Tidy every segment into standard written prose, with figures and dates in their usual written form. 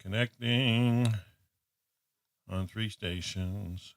Connecting on 3 stations.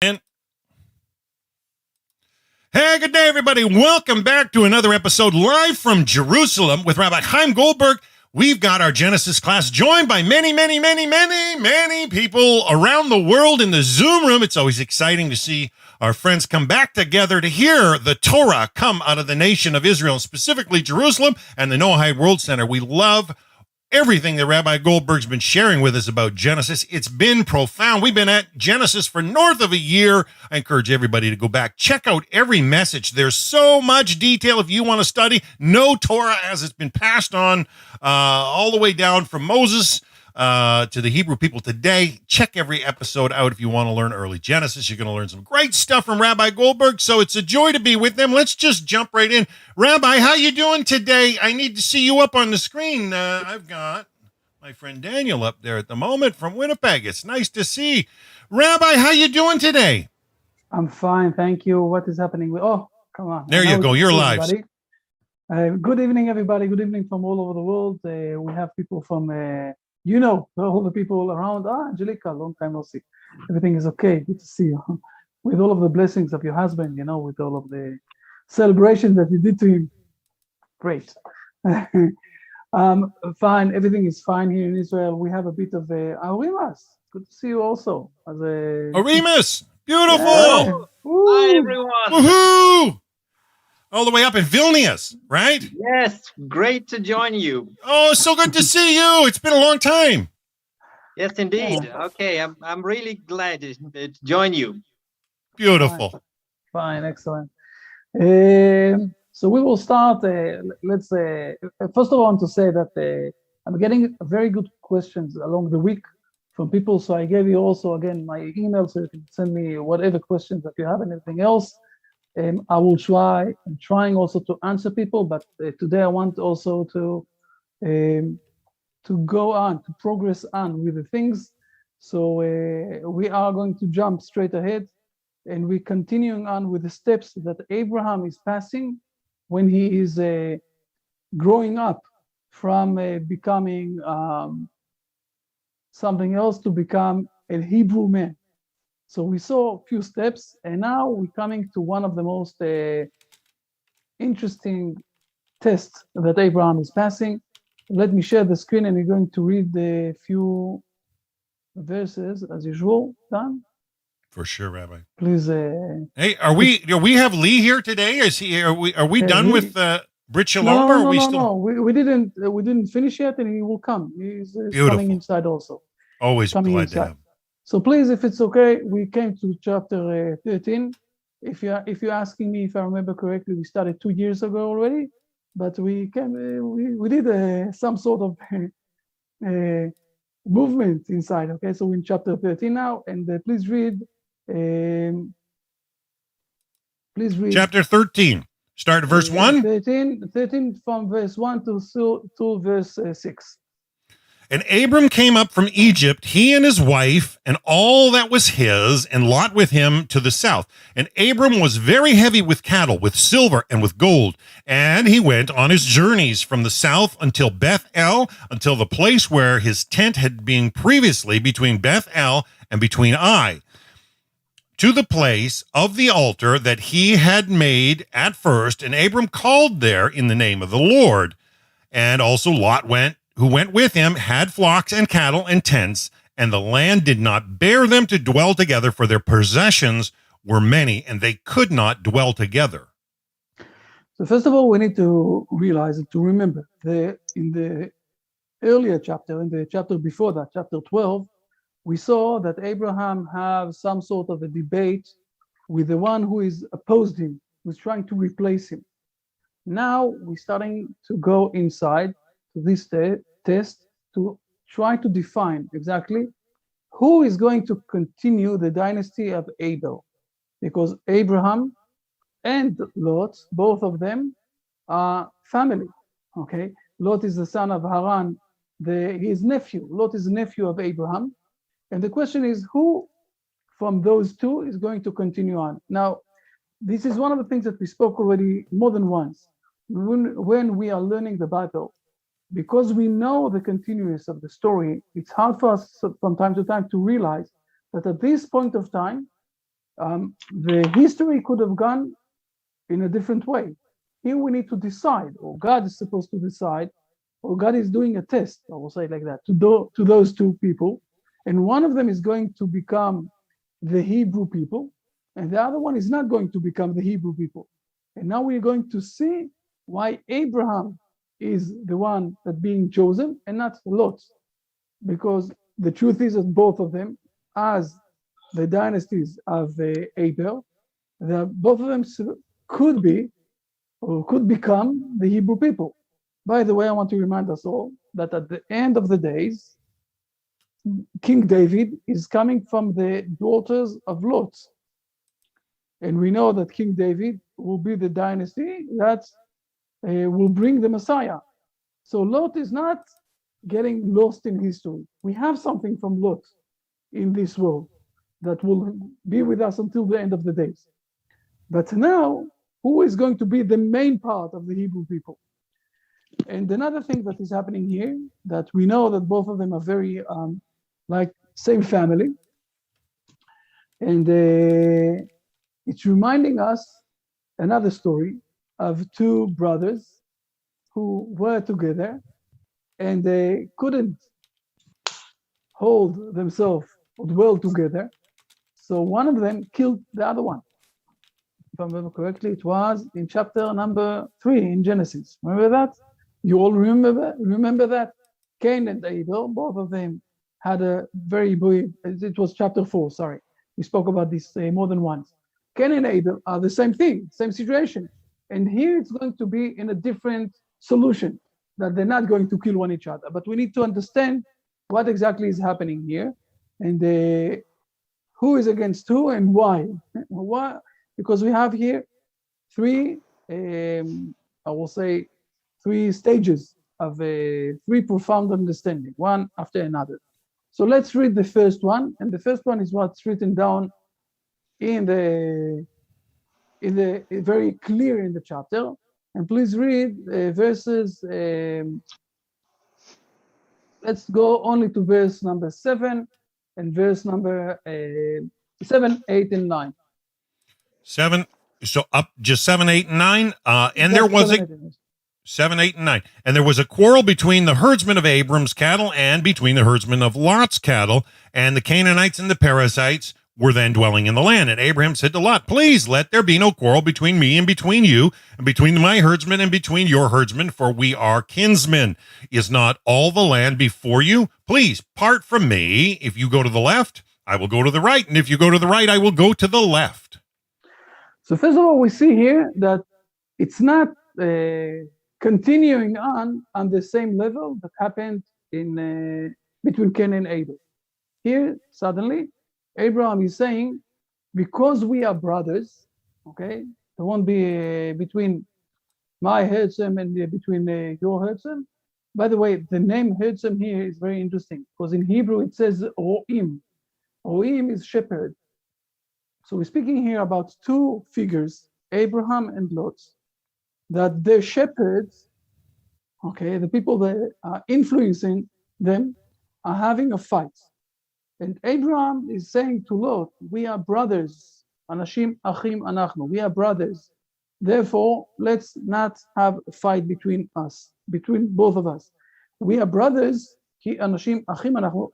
And hey, good day, everybody. Welcome back to another episode live from Jerusalem with Rabbi Chaim Goldberg. We've got our Genesis class joined by many people around the world in the Zoom room. It's always exciting to see our friends come back together to hear the Torah come out of the nation of Israel, specifically Jerusalem and the Noahide World Center. We love everything that Rabbi Goldberg's been sharing with us about Genesis. It's been profound. We've been at Genesis for north of a year. I encourage everybody to go back, check out every message. There's so much detail if you want to study. No Torah as it's been passed on all the way down from Moses to the Hebrew people today. Check every episode out if you want to learn early Genesis. You're going to learn some great stuff from Rabbi Goldberg, so it's a joy to be with them. Let's just jump right in. Rabbi, how you doing today? I need to see you up on the screen. I've got my friend Daniel up there at the moment from Winnipeg. It's nice to see. Rabbi, how you doing today? I'm fine, thank you. What is happening? Oh, come on. There you go. You're live. Good evening, everybody. Good evening from all over the world. We have people from all the people around. Angelica, long time no see. Everything is okay. Good to see you. With all of the blessings of your husband, with all of the celebrations that you did to him. Great. Fine. Everything is fine here in Israel. We have a bit of Arimas. Good to see you also. Arimas, beautiful. Yeah. Hi, everyone. Woohoo! All the way up in Vilnius, right? Yes, great to join you. Oh, so good to see you. It's been a long time. Yes, indeed. Yeah. Okay, I'm really glad to join you. Beautiful. Fine, excellent. So we will start. Let's first of all, I want to say that I'm getting very good questions along the week from people. So I gave you also again my email, so you can send me whatever questions that you have and anything else. I will try. I'm trying also to answer people, but today I want also to go on, to progress on with the things. So we are going to jump straight ahead, and we're continuing on with the steps that Abraham is passing when he is growing up from becoming something else to become a Hebrew man. So we saw a few steps, and now we're coming to one of the most interesting tests that Abraham is passing. Let me share the screen, and we're going to read the few verses as usual. Done? For sure, Rabbi. Please. Hey, do we have Lee here today? Are we done with Brit Shalom? No. We didn't finish yet, and he will come. He's coming inside also. Always coming glad inside. to have him. So please, if it's okay, we came to chapter 13. If you're asking me if I remember correctly, we started 2 years ago already, but we did some sort of movement inside. Okay, so in chapter 13 now, and please read. Please read. Chapter 13. Start at verse 1. 13 from verse 1 to verse 6. And Abram came up from Egypt, he and his wife, and all that was his, and Lot with him to the south. And Abram was very heavy with cattle, with silver, and with gold. And he went on his journeys from the south until Beth-el, until the place where his tent had been previously between Beth-el and between Ai, to the place of the altar that he had made at first. And Abram called there in the name of the Lord. And also Lot who went with him, had flocks and cattle and tents, and the land did not bear them to dwell together, for their possessions were many, and they could not dwell together. So first of all, we need to realize and to remember that in the earlier chapter, in the chapter before that, chapter 12, we saw that Abraham have some sort of a debate with the one who is opposed him, who's trying to replace him. Now we're starting to go inside to this test to try to define exactly who is going to continue the dynasty of Abel, because Abraham and Lot, both of them are family. Okay, Lot is the son of Haran, his nephew. Lot is the nephew of Abraham, and the question is who from those two is going to continue on. Now, this is one of the things that we spoke already more than once when we are learning the Bible. Because we know the continuous of the story, it's hard for us from time to time to realize that at this point of time, the history could have gone in a different way. Here we need to decide, or God is supposed to decide, or God is doing a test, I will say it like that, to those two people. And one of them is going to become the Hebrew people, and the other one is not going to become the Hebrew people. And now we're going to see why Abraham is the one that being chosen and not Lot, because the truth is that both of them, as the dynasties of Abel, both of them could be or could become the Hebrew people. By the way, I want to remind us all that at the end of the days, King David is coming from the daughters of Lot, and we know that King David will be the dynasty that will bring the Messiah. So Lot is not getting lost in history. We have something from Lot in this world that will be with us until the end of the days. But now, who is going to be the main part of the Hebrew people? And another thing that is happening here, that we know that both of them are very like same family. And it's reminding us another story of two brothers who were together and they couldn't hold themselves or dwell together. So one of them killed the other one. If I remember correctly, it was in chapter number 3 in Genesis. Remember that? You all remember that? Cain and Abel, both of them had a very brief, it was chapter 4, sorry. We spoke about this more than once. Cain and Abel are the same thing, same situation. And here it's going to be in a different solution, that they're not going to kill one each other. But we need to understand what exactly is happening here, and who is against who and why. Why? Because we have here three, I will say, 3 stages of three profound understanding, one after another. So let's read the first one, and the first one is what's written down in the very clear in the chapter. And please read verses, let's go only to verse number 7 and verse number 7, 8, and 9. 7, so up just 7, 8, and 9. And there was 7, 8, and 9. And there was a quarrel between the herdsmen of Abram's cattle and between the herdsmen of Lot's cattle, and the Canaanites and the Perizzites were then dwelling in the land. And Abraham said to Lot, please let there be no quarrel between me and between you, and between my herdsmen and between your herdsmen, for we are kinsmen. Is not all the land before you? Please part from me. If you go to the left, I will go to the right. And if you go to the right, I will go to the left. So first of all, we see here that it's not continuing on the same level that happened in between Cain and Abel. Here, suddenly, Abraham is saying, because we are brothers, okay, there won't be between my herdsmen and between your herdsmen. By the way, the name herdsman here is very interesting because in Hebrew it says Roim. Roim is shepherd. So we're speaking here about two figures, Abraham and Lot, that their shepherds, okay, the people that are influencing them, are having a fight. And Abraham is saying to Lot, we are brothers. Anashim achim anachnu. We are brothers. Therefore, let's not have a fight between us, between both of us. We are brothers. Anashim achim anachnu.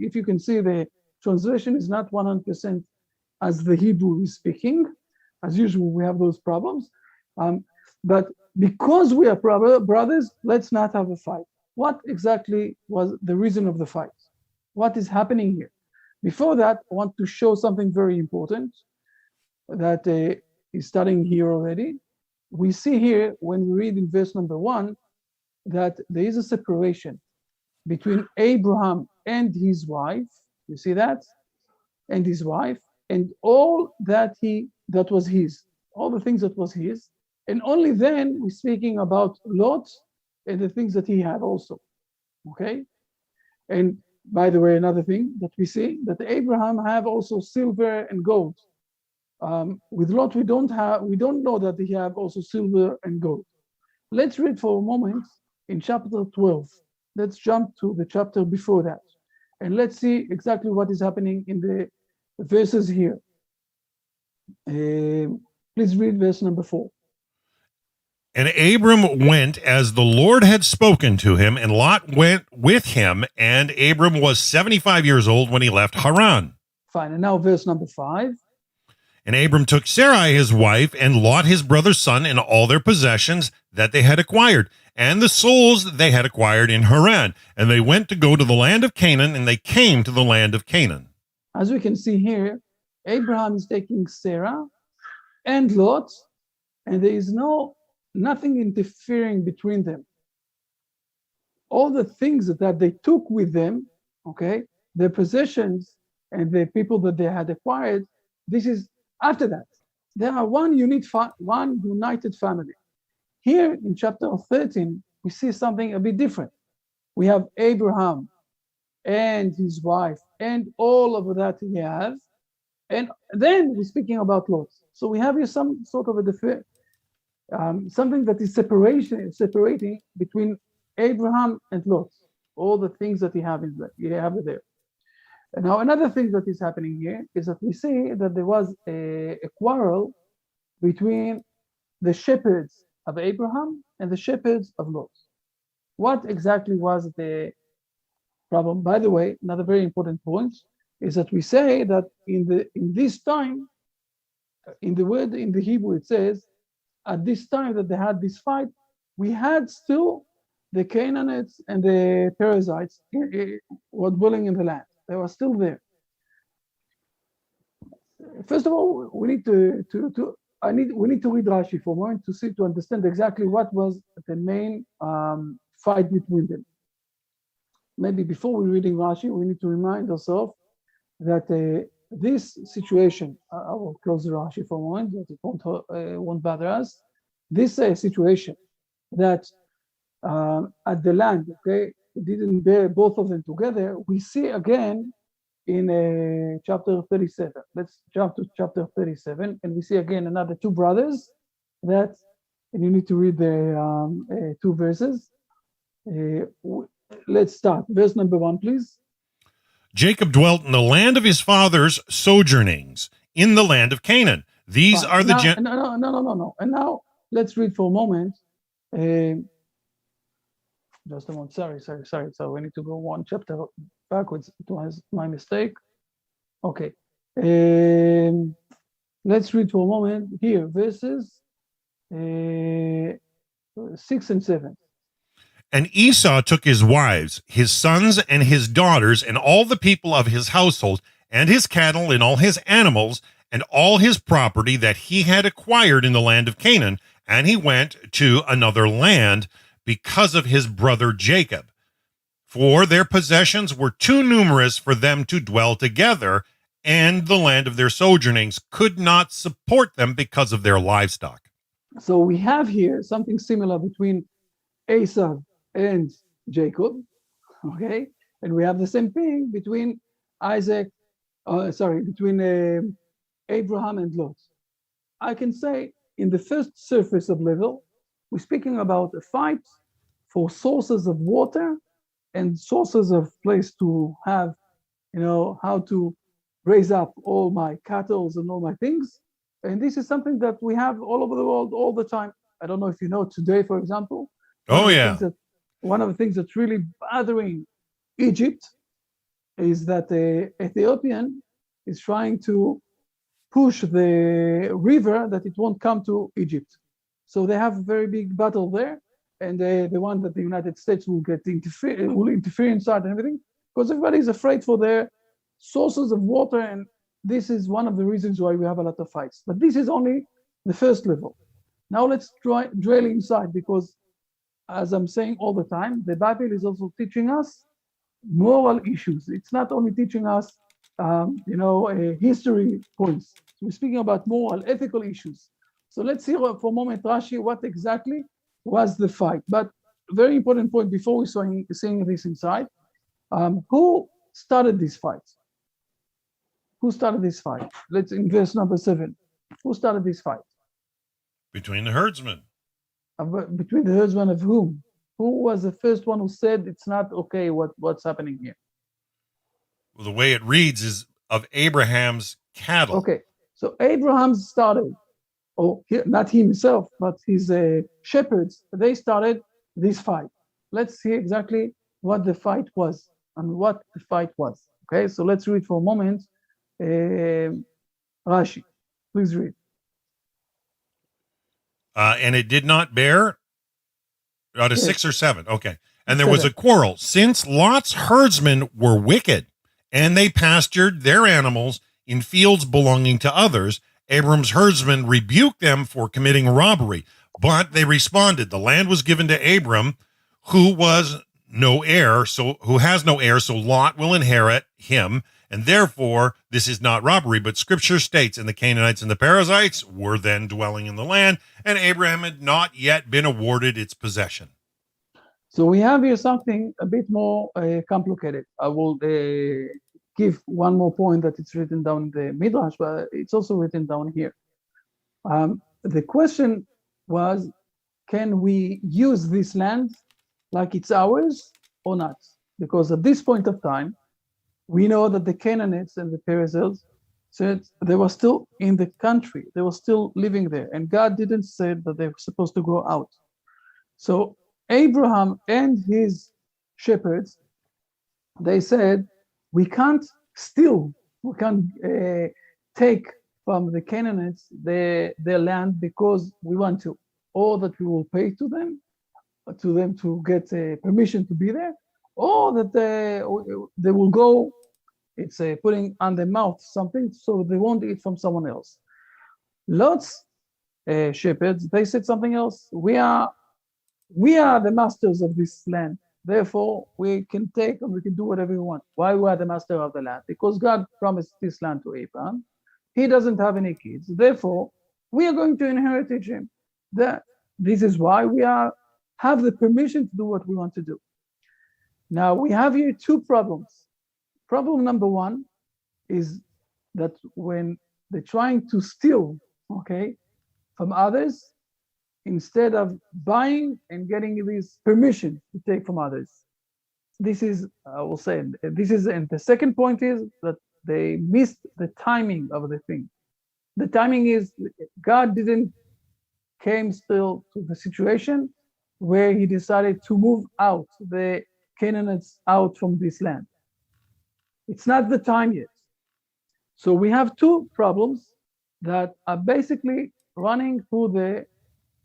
If you can see, the translation is not 100% as the Hebrew is speaking. As usual, we have those problems. But because we are brothers, let's not have a fight. What exactly was the reason of the fight? What is happening here? Before that, I want to show something very important that is starting here already. We see here, when we read in verse number 1, that there is a separation between Abraham and his wife. You see that? And his wife, and all that was his, all the things that was his. And only then we're speaking about Lot and the things that he had also. Okay? And by the way, another thing that we see, that Abraham have also silver and gold. With Lot, we don't know that he have also silver and gold. Let's read for a moment in chapter 12. Let's jump to the chapter before that. And let's see exactly what is happening in the verses here. Please read verse number 4. And Abram went as the Lord had spoken to him, and Lot went with him, and Abram was 75 years old when he left Haran. Fine, and now verse number 5. And Abram took Sarai his wife, and Lot his brother's son, and all their possessions that they had acquired, and the souls that they had acquired in Haran. And they went to go to the land of Canaan, and they came to the land of Canaan. As we can see here, Abraham is taking Sarah and Lot, and there is nothing interfering between them. All the things that they took with them, okay, their possessions and the people that they had acquired, this is after that. They are one united family. Here in chapter 13, we see something a bit different. We have Abraham and his wife and all of that he has, and then we're speaking about Lot. So we have here some sort of something that is separating between Abraham and Lot, all the things that he have there. And now another thing that is happening here is that we see that there was a quarrel between the shepherds of Abraham and the shepherds of Lot. What exactly was the problem? By the way, another very important point is that we say that in this time, in the Hebrew it says, at this time that they had this fight, we had still the Canaanites and the Perizzites were dwelling in the land. They were still there. First of all, we need to read Rashi for a moment to understand exactly what was the main fight between them. Maybe before we're reading Rashi, we need to remind ourselves that this situation, I will close the Rashi for a moment, that it won't bother us. This situation that at the land, okay, it didn't bear both of them together, we see again in chapter 37. Let's jump to chapter 37, and we see again another two brothers and you need to read the two verses. Let's start. Verse number 1, please. Jacob dwelt in the land of his father's sojournings, in the land of Canaan. These are the... No. And now, let's read for a moment. Just a moment. Sorry. So we need to go one chapter backwards. It was my mistake. Okay. Let's read for a moment here, verses 6 and 7. And Esau took his wives, his sons, and his daughters, and all the people of his household, and his cattle, and all his animals, and all his property that he had acquired in the land of Canaan, and he went to another land because of his brother Jacob. for their possessions were too numerous for them to dwell together, and the land of their sojournings could not support them because of their livestock. So we have here something similar between Esau and Jacob, okay? And we have the same thing between between Abraham and Lot. I can say in the first surface of level, we're speaking about a fight for sources of water and sources of place to have, how to raise up all my cattle and all my things. And this is something that we have all over the world all the time. I don't know if you know today, for example. One of the things that's really bothering Egypt is that the Ethiopian is trying to push the river that it won't come to Egypt. So they have a very big battle there, and the one that the United States will interfere inside and everything, because everybody is afraid for their sources of water, and this is one of the reasons why we have a lot of fights. But this is only the first level. Now let's drill inside, because as I'm saying all the time, the Bible is also teaching us moral issues. It's not only teaching us, history points. We're speaking about moral, ethical issues. So let's see for a moment, Rashi, what exactly was the fight. But very important point before we seeing this inside, who started this fight? Who started this fight? Let's in verse number 7. Who started this fight? Between the herdsmen. Between the herdsmen of whom? Who was the first one who said it's not okay what's happening here? Well, the way it reads is of Abraham's cattle. Okay, so Abraham started, not himself, but his shepherds. They started this fight. Let's see exactly what the fight was and what the fight was. Okay, so let's read for a moment. Rashi, please read. And it did not bear out of Yes. 6 or 7. Okay. And there was a quarrel, since Lot's herdsmen were wicked, and they pastured their animals in fields belonging to others. Abram's herdsmen rebuked them for committing robbery, but they responded. The land was given to Abram, who has no heir, so Lot will inherit him. And therefore, this is not robbery, but scripture states, and the Canaanites and the Perizzites were then dwelling in the land, and Abraham had not yet been awarded its possession. So we have here something a bit more complicated. I will give one more point that it's written down in the Midrash, but it's also written down here. The question was, can we use this land like it's ours or not? Because at this point of time, we know that the Canaanites and the Perizzites said they were still in the country. They were still living there. And God didn't say that they were supposed to go out. So Abraham and his shepherds, they said, we can't take from the Canaanites their land because we want to, or that we will pay to them to get permission to be there, or that they will go, it's putting on their mouth something so they won't eat from someone else. Lot's shepherds, they said something else. We are the masters of this land. Therefore, we can take and we can do whatever we want. Why we are the master of the land? Because God promised this land to Abraham. He doesn't have any kids. Therefore, we are going to inherit him. This is why we have the permission to do what we want to do. Now, we have here two problems. Problem number one is that when they're trying to steal, from others, instead of buying and getting this permission to take from others. This is, I will say, and the second point is that they missed the timing of the thing. The timing is God didn't came still to the situation where he decided to move out the Canaanites out from this land. It's not the time yet. So we have two problems that are basically running through the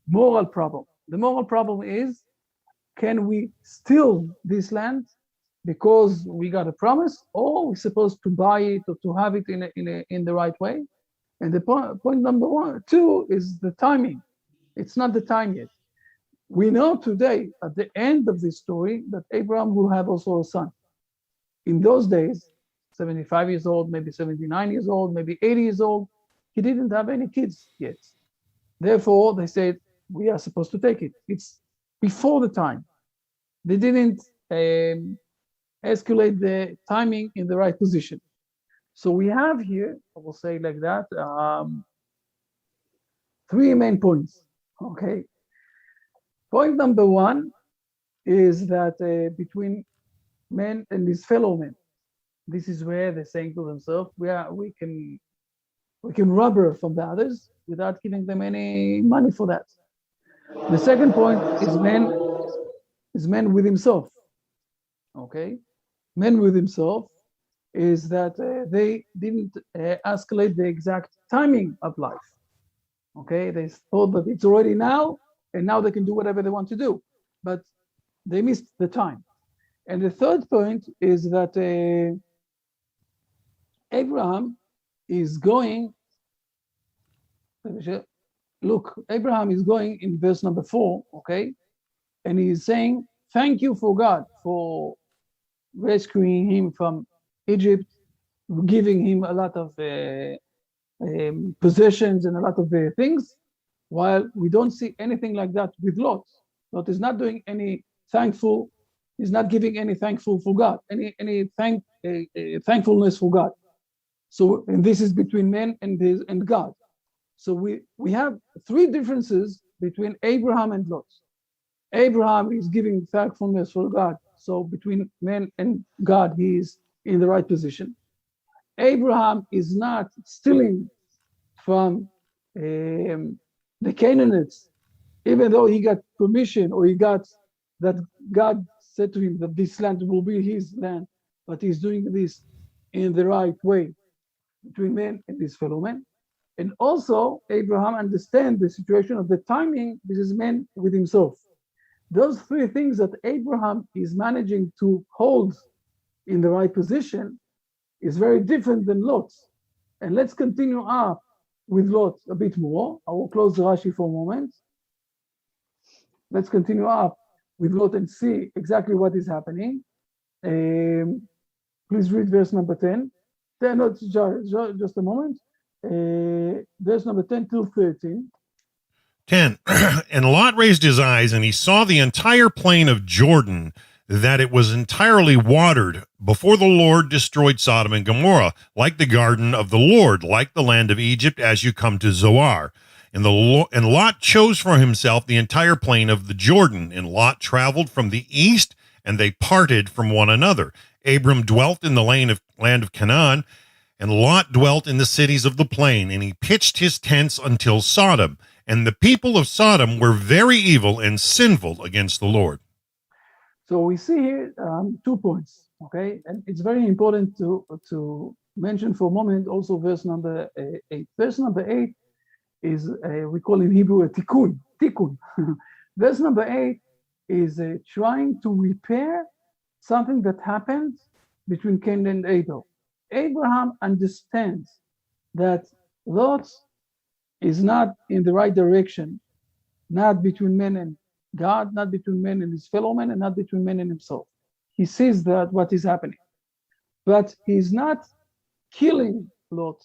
moral problem. The moral problem is, can we steal this land because we got a promise, or we're supposed to buy it or to have it in the right way? And the point number two is the timing. It's not the time yet. We know today, at the end of this story, that Abraham will have also a son. In those days, 75 years old, maybe 79 years old, maybe 80 years old, he didn't have any kids yet. Therefore, they said, we are supposed to take it. It's before the time. They didn't escalate the timing in the right position. So we have here, I will say like that, three main points, okay? Point number one is that between men and his fellow men, this is where they're saying to themselves, we can robber from the others without giving them any money for that. The second point is man with himself, okay? Man with himself is that they didn't escalate the exact timing of life, okay? They thought that it's already now, and now they can do whatever they want to do, but they missed the time. And the third point is that Abraham is going, look, Abraham is going in verse number 4, okay? And he's saying, thank you for God for rescuing him from Egypt, giving him a lot of possessions and a lot of things, while we don't see anything like that with Lot. Lot is not doing any thankful, he's not giving any thankful for God, any thankfulness for God. So, and this is between men and God. So we have three differences between Abraham and Lot. Abraham is giving thankfulness for God. So between men and God, he is in the right position. Abraham is not stealing from the Canaanites, even though he got permission, or he got that God said to him that this land will be his land, but he's doing this in the right way between men and his fellow men. And also, Abraham understands the situation of the timing. This is man with himself. Those three things that Abraham is managing to hold in the right position is very different than Lot's. And let's continue up with Lot a bit more. I will close the Rashi for a moment. Let's continue up with Lot and see exactly what is happening. Please read verse number 10. No, just a moment. Verse number 10 till 13. 10. And Lot raised his eyes, and he saw the entire plain of Jordan, that it was entirely watered before the Lord destroyed Sodom and Gomorrah, like the garden of the Lord, like the land of Egypt, as you come to Zoar. And Lot chose for himself the entire plain of the Jordan, and Lot traveled from the east, and they parted from one another. Abram dwelt in the land of Canaan, and Lot dwelt in the cities of the plain, and he pitched his tents until Sodom. And the people of Sodom were very evil and sinful against the Lord. So we see here 2 points, okay? And it's very important to mention for a moment also verse number 8. Verse number 8 is, we call in Hebrew a tikkun. Verse number 8 is trying to repair something that happened between Cain and Abel. Abraham understands that Lot is not in the right direction, not between men and God, not between men and his fellow men, and not between men and himself. He sees that what is happening, but he's not killing Lot.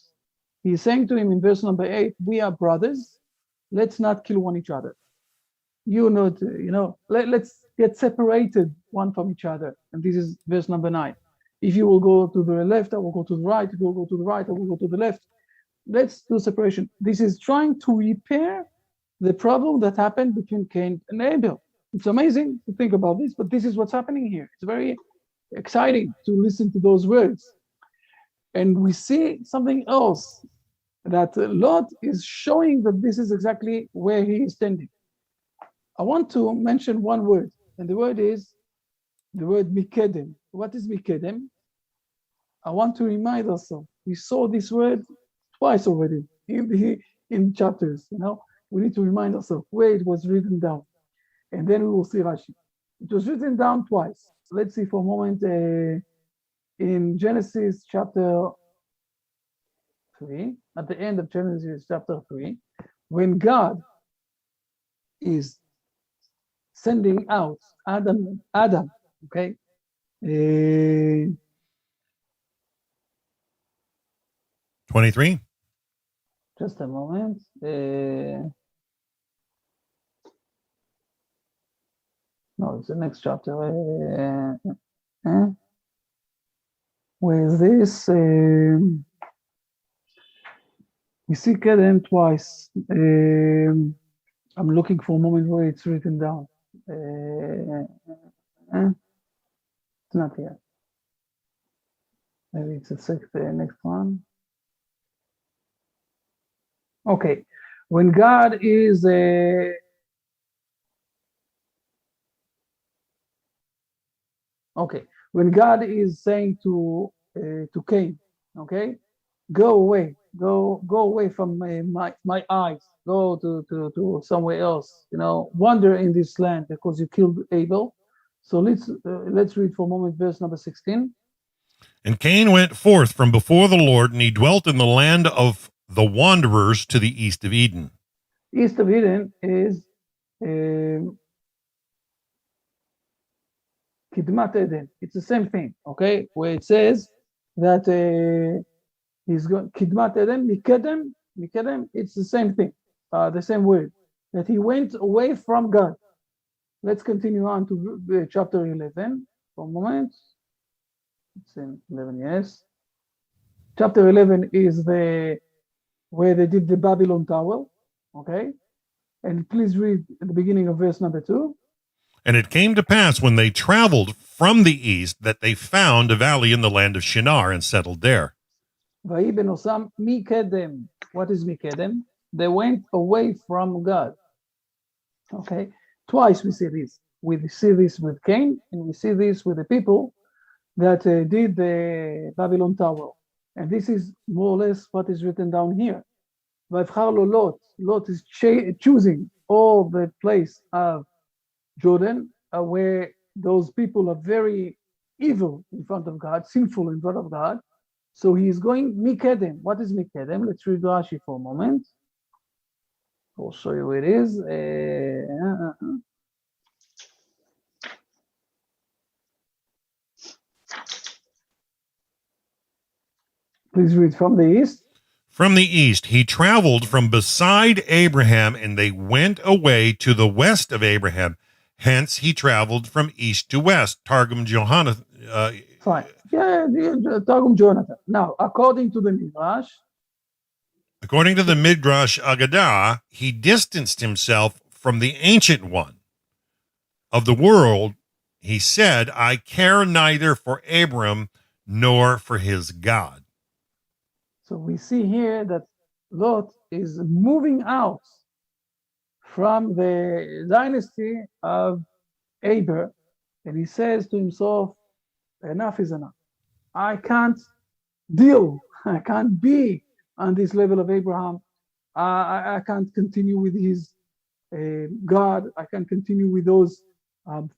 He's saying to him in verse number 8, we are brothers, let's not kill one each other. Let's get separated one from each other. And this is verse number 9. If you will go to the left, I will go to the right. If you will go to the right, I will go to the left. Let's do separation. This is trying to repair the problem that happened between Cain and Abel. It's amazing to think about this, but this is what's happening here. It's very exciting to listen to those words. And we see something else, that Lot is showing that this is exactly where he is standing. I want to mention one word, and the word is the word mikedem. What is mikedem? I want to remind ourselves, we saw this word twice already in chapters. We need to remind ourselves where it was written down, and then we will see Rashi. It was written down twice. So let's see for a moment in Genesis chapter 3, at the end of Genesis chapter 3, when God is sending out Adam, okay? 23. Just a moment. No, it's the next chapter. Where is this? We see Kedem twice. I'm looking for a moment where it's written down. It's not here. Maybe it's the next one. Okay, when God is when God is saying to Cain, okay, go away from my eyes, go to somewhere else, wander in this land because you killed Abel. So let's read for a moment verse number 16. And Cain went forth from before the Lord, and he dwelt in the land of the wanderers to the east of Eden. East of Eden is Kidmat Eden. It's the same thing, okay? Where it says that he's going Kidmat Eden, Mikedem, it's the same thing, the same word, that he went away from God. Let's continue on to chapter 11 for a moment. It's in 11, yes. Chapter 11 is where they did the Babylon Tower, okay? And please read at the beginning of verse number 2. And it came to pass when they traveled from the east that they found a valley in the land of Shinar and settled there. Vayi benosam mikedem. What is mikedem? They went away from God. Okay, twice we see this. We see this with Cain, and we see this with the people that did the Babylon Tower. And this is more or less what is written down here. Lot is choosing all the place of Jordan, where those people are very evil in front of God, sinful in front of God. So he is going Mikedem. What is Mikedem? Let's read Rashi for a moment. I'll show you where it is. Please read from the east. From the east, he traveled from beside Abraham, and they went away to the west of Abraham. Hence, he traveled from east to west. Targum Jonathan. Fine. Yeah, Targum Jonathan. Now, according to the Midrash, According to the Midrash Agadah, he distanced himself from the Ancient One of the world. He said, I care neither for Abram nor for his God. so we see here that Lot is moving out from the dynasty of Aber, and he says to himself, enough is enough. I can't be on this level of Abraham. I can't continue with his God. I can't continue with those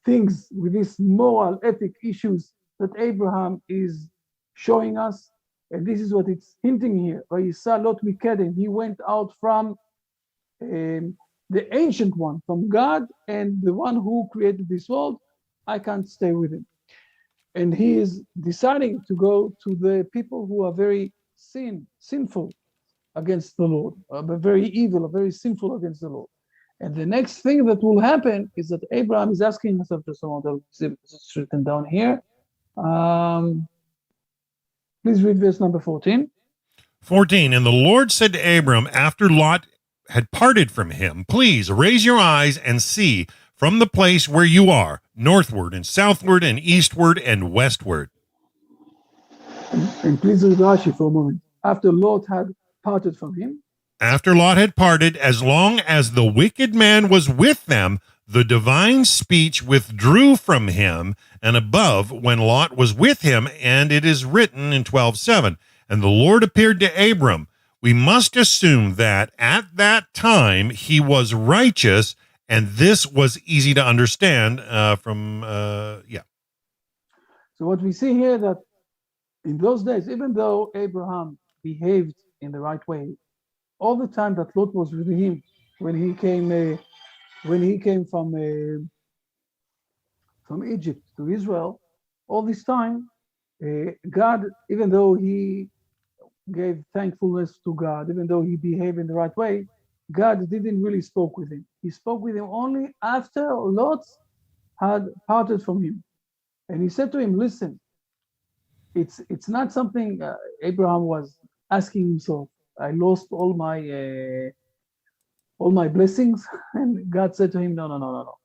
things, with these moral, ethic issues that Abraham is showing us. And this is what it's hinting here. He went out from the Ancient One, from God and the one who created this world. I can't stay with him. And he is deciding to go to the people who are very sinful against the Lord, very evil, very sinful against the Lord. And the next thing that will happen is that Abraham is asking himself, just a moment, it's written down here. Please read verse number 14. 14, and the Lord said to Abram, after Lot had parted from him, please raise your eyes and see from the place where you are, northward and southward and eastward and westward. And please read Rashi for a moment. After Lot had parted from him. After Lot had parted, as long as the wicked man was with them, the divine speech withdrew from him, and above, when Lot was with him, and it is written in 12:7, and the Lord appeared to Abram. We must assume that at that time he was righteous, and this was easy to understand So what we see here, that in those days, even though Abraham behaved in the right way, all the time that Lot was with him, when he came from from Egypt to Israel, all this time, God, even though he gave thankfulness to God, even though he behaved in the right way, God didn't really spoke with him. He spoke with him only after Lot had parted from him. And he said to him, listen, it's not something Abraham was asking himself. I lost all my blessings. And God said to him, no.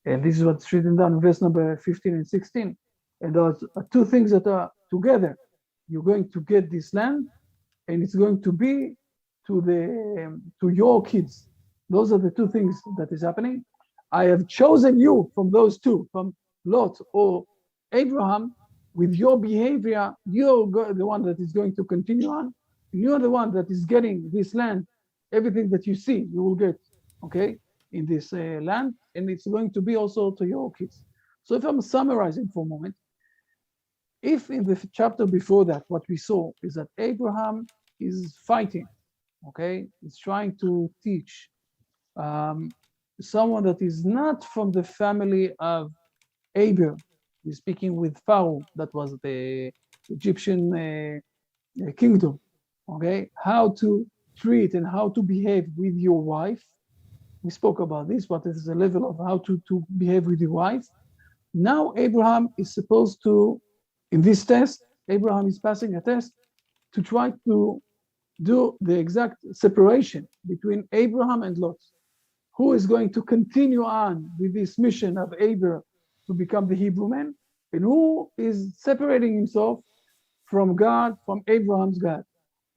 And this is what's written down in verse number 15 and 16. And those are two things that are together. You're going to get this land, and it's going to be to your kids. Those are the two things that is happening. I have chosen you from those two, from Lot or Abraham. With your behavior, you're the one that is going to continue on. You're the one that is getting this land. Everything that you see, you will get, okay, in this land, and it's going to be also to your kids. So if I'm summarizing for a moment, if in the chapter before that, what we saw is that Abraham is fighting, okay, he's trying to teach someone that is not from the family of Abel. He's speaking with Pharaoh, that was the Egyptian kingdom, okay, how to treat and how to behave with your wife. We spoke about this, what is the level of how to behave with your wife. Now Abraham is supposed to, in this test, Abraham is passing a test to try to do the exact separation between Abraham and Lot. Who is going to continue on with this mission of Abraham to become the Hebrew man, and who is separating himself from God, from Abraham's God.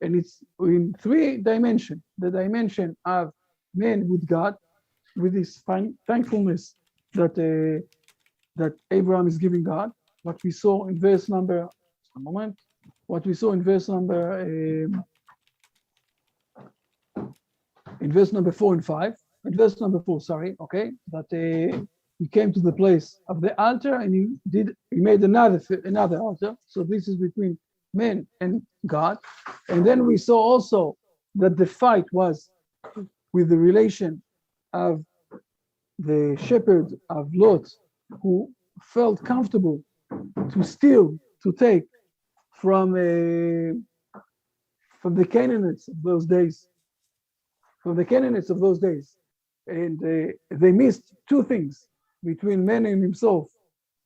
And it's in three dimensions. The dimension of man with God, with this thankfulness that Abraham is giving God. What we saw in verse number, a moment, what we saw in verse number 4 and 5, in verse number 4, sorry, okay, that he came to the place of the altar and he made another altar. So this is between man and God. And then we saw also that the fight was with the relation of the shepherd of Lot, who felt comfortable to steal, to take from the Canaanites of those days, and they missed two things between man and himself,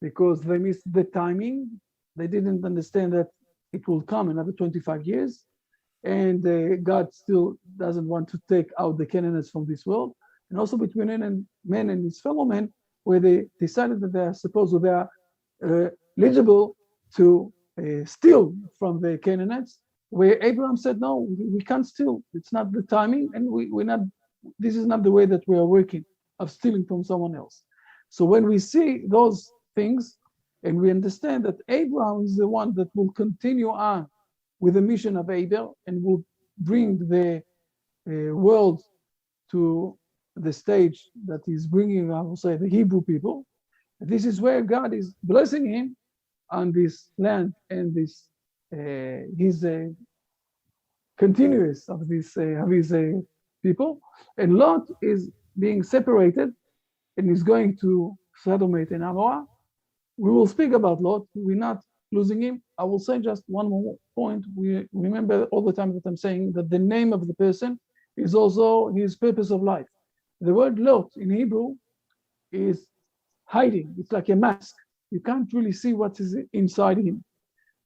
because they missed the timing. They didn't understand that it will come another 25 years, and God still doesn't want to take out the Canaanites from this world. And also between man and his fellow men, where they decided that they are supposed to, they are eligible to steal from the Canaanites, where Abraham said, no, we can't steal. It's not the timing, and we're not, this is not the way that we are working, of stealing from someone else. So when we see those things, and we understand that Abraham is the one that will continue on with the mission of Abel and will bring the world to the stage that is bringing, I will say, the Hebrew people. This is where God is blessing him on this land and this his continuous of this of his people. And Lot is being separated and is going to Sodom and Gomorrah. We will speak about Lot. We're not losing him. I will say just one more point. We remember all the time that I'm saying that the name of the person is also his purpose of life. The word Lot in Hebrew is hiding. It's like a mask. You can't really see what is inside him.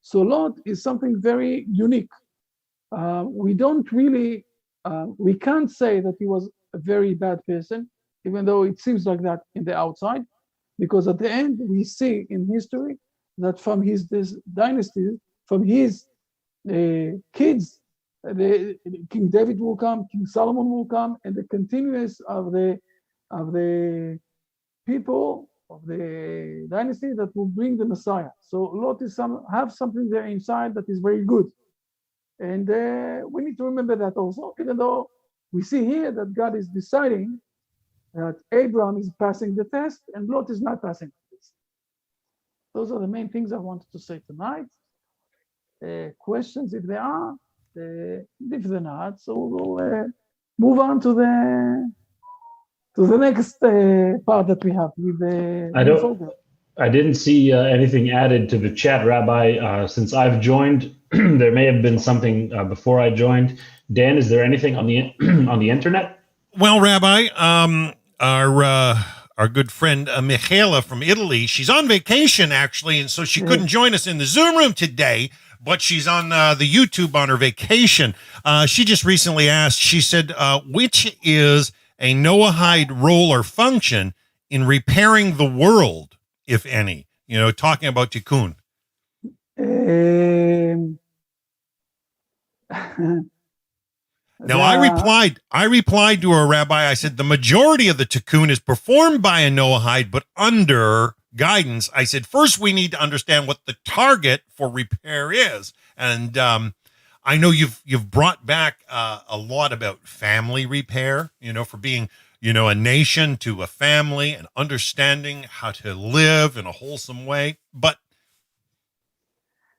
So Lot is something very unique. We don't really, we can't say that he was a very bad person, even though it seems like that in the outside, because at the end we see in history that from his dynasty, from his kids, King David will come, King Solomon will come, and the continuous of the people of the dynasty that will bring the Messiah. So Lot is have something there inside that is very good, and we need to remember that also. Even though we see here that God is deciding that Abraham is passing the test and Lot is not passing the test. Those are the main things I wanted to say tonight. Questions, if there are, if they're not, so we'll move on to the the next part that we have with the. I didn't see anything added to the chat, Rabbi. Since I've joined, there may have been something before I joined. Dan, is there anything on the on the internet? Well, Rabbi, our good friend Michaela from Italy, she's on vacation actually, and so she couldn't join us in the Zoom room today. But she's on the YouTube on her vacation. She just recently asked. She said, "Which is a Noahide role or function in repairing the world, if any?" You know, talking about tikkun. Now, I replied to her, Rabbi. I said, the majority of the tikkun is performed by a Noahide, but under guidance. I said, first, we need to understand what the target for repair is. And I know you've brought back a lot about family repair, you know, for being, you know, a nation to a family and understanding how to live in a wholesome way. But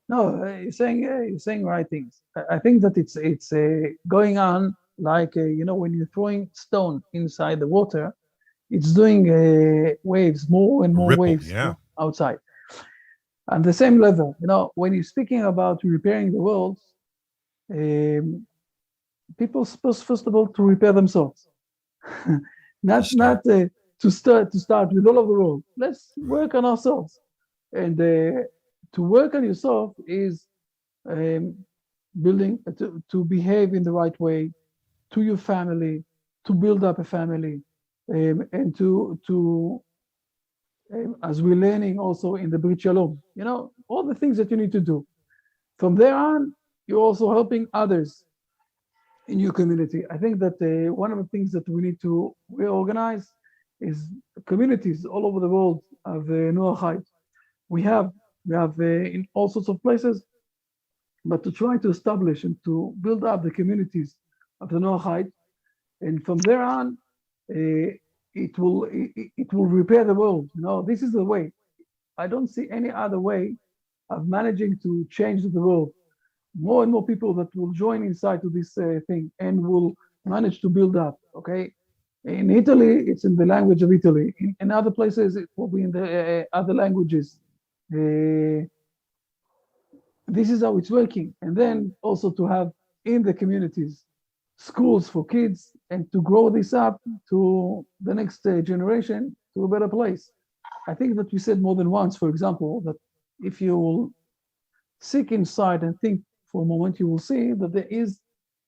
no, you're saying right things. I think that it's going on like you know, when you're throwing stone inside the water, it's doing waves, more and more waves outside. And the same level, you know, when you're speaking about repairing the world, people supposed first of all to repair themselves, not to start with all of the world. Let's work on ourselves, and to work on yourself is building to behave in the right way to your family, to build up a family, and to as we're learning also in the Brit Shalom, you know, all the things that you need to do. From there on, you're also helping others in your community. I think that one of the things that we need to reorganize is communities all over the world of Noahide. We have in all sorts of places, but to try to establish and to build up the communities of the Noahide, and from there on, it will repair the world. You know, this is the way. I don't see any other way of managing to change the world. More and more people that will join inside to this thing and will manage to build up. Okay, in Italy, it's in the language of Italy. In other places, it will be in the other languages. This is how it's working. And then also to have in the communities schools for kids and to grow this up to the next generation to a better place. I think that we said more than once, for example, that if you will seek inside and think for a moment, you will see that there is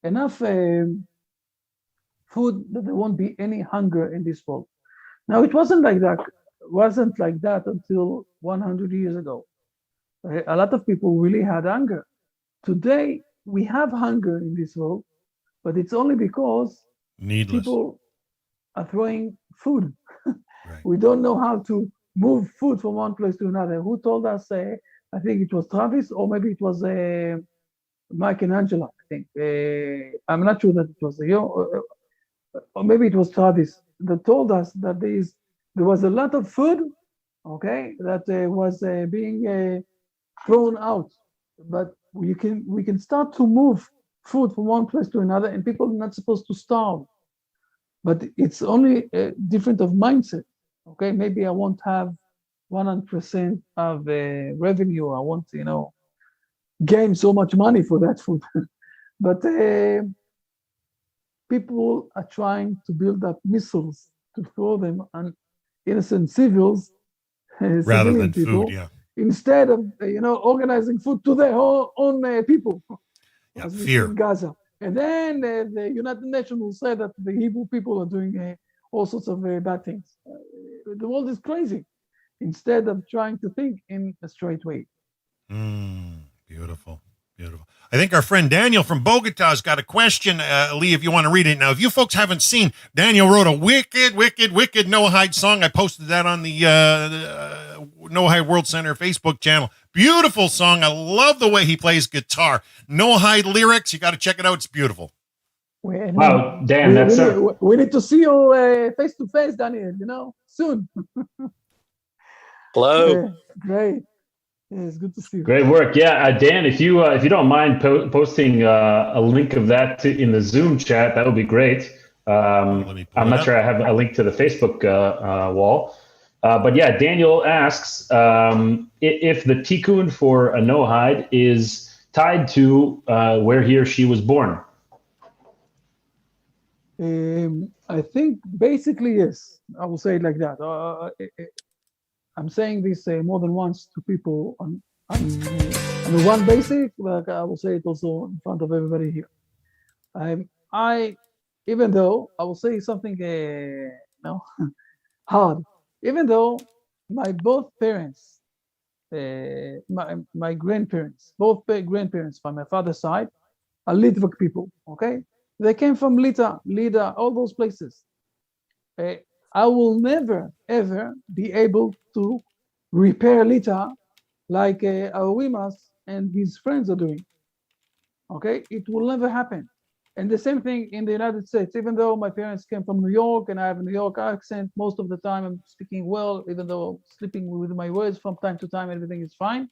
enough food that there won't be any hunger in this world. Now, it wasn't like that until 100 years ago. A lot of people really had hunger. Today, we have hunger in this world, but it's only because people are throwing food. Right. We don't know how to move food from one place to another. Who told us? I think it was Travis, or maybe it was Mike and Angela. I think I'm not sure that it was or maybe it was Travis that told us that there was a lot of food, okay, that was being thrown out, but we can start to move food from one place to another, and people are not supposed to starve. But it's only different of mindset. Okay, maybe I won't have 100% of revenue. I won't, gain so much money for that food. But people are trying to build up missiles to throw them on innocent civils, rather than people, food, yeah. Instead of organizing food to their own people, Yeah, as we see fear. in Gaza. And then the United Nations will say that the Hebrew people are doing all sorts of bad things. The world is crazy, instead of trying to think in a straight way. Beautiful, beautiful. I think our friend Daniel from Bogota's got a question, Lee, if you want to read it. Now, if you folks haven't seen, Daniel wrote a wicked Noahide song. I posted that on the Noahide World Center Facebook channel. Beautiful song. I love the way he plays guitar. Noahide lyrics. You got to check it out. It's beautiful. Wow, Dan, we need to see you face to face, Daniel, soon. Hello. Great. Yeah, it's good to see you. Great work. Yeah, Dan, if you don't mind posting a link of that in the Zoom chat, that would be great. I'm not sure I have a link to the Facebook wall. But yeah, Daniel asks if the tikkun for a Noahide is tied to where he or she was born. I think basically yes. I will say it like that. I'm saying this more than once to people on the one basic, but I will say it also in front of everybody here. I even though I will say something hard, even though my both parents, my grandparents, both grandparents from my father's side are Litvak people, okay? They came from Lida, all those places. I will never, ever be able to repair Lita like Aurimas and his friends are doing, okay? It will never happen. And the same thing in the United States, even though my parents came from New York and I have a New York accent, most of the time I'm speaking well, even though I'm slipping with my words from time to time, everything is fine.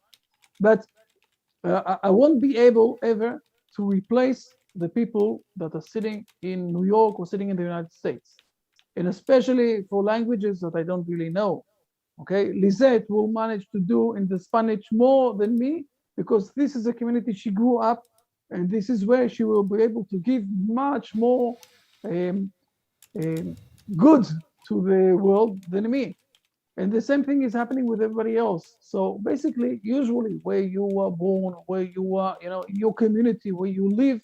But I won't be able ever to replace the people that are sitting in New York or sitting in the United States. And especially for languages that I don't really know. Okay, Lisette will manage to do in the Spanish more than me because this is a community she grew up, and this is where she will be able to give much more good to the world than me. And the same thing is happening with everybody else. So basically, usually where you were born, where you are, in your community, where you live,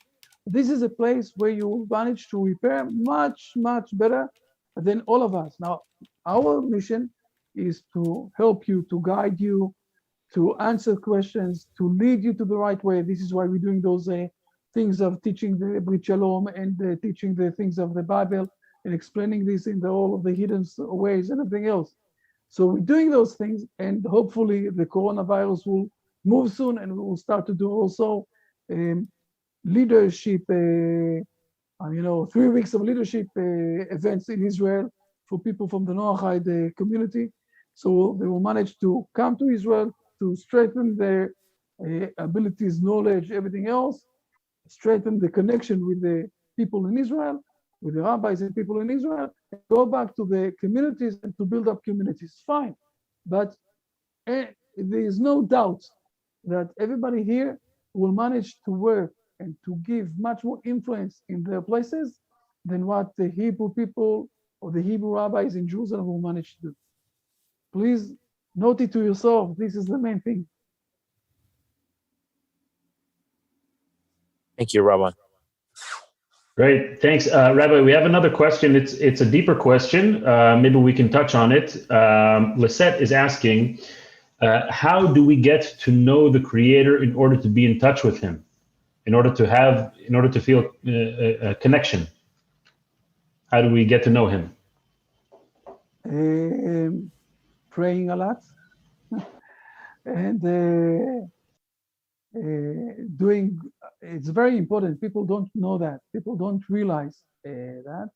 this is a place where you manage to repair much, much better than all of us. Now, our mission is to help you, to guide you, to answer questions, to lead you to the right way. This is why we're doing those things of teaching the Brit Shalom and teaching the things of the Bible and explaining this in all of the hidden ways and everything else. So we're doing those things, and hopefully the coronavirus will move soon, and we will start to do also leadership, 3 weeks of leadership events in Israel for people from the Noahide community. So they will manage to come to Israel to strengthen their abilities, knowledge, everything else, strengthen the connection with the people in Israel, with the rabbis and people in Israel, and go back to the communities and to build up communities. Fine. But there is no doubt that everybody here will manage to work and to give much more influence in their places than what the Hebrew people or the Hebrew rabbis in Jerusalem will manage to do. Please note it to yourself. This is the main thing. Thank you, Rabbi. Great, thanks, Rabbi. We have another question. It's a deeper question. Maybe we can touch on it. Lisette is asking, how do we get to know the Creator in order to be in touch with Him, in order to feel a connection? How do we get to know Him? Praying a lot and doing. It's very important. People don't know that. People don't realize that.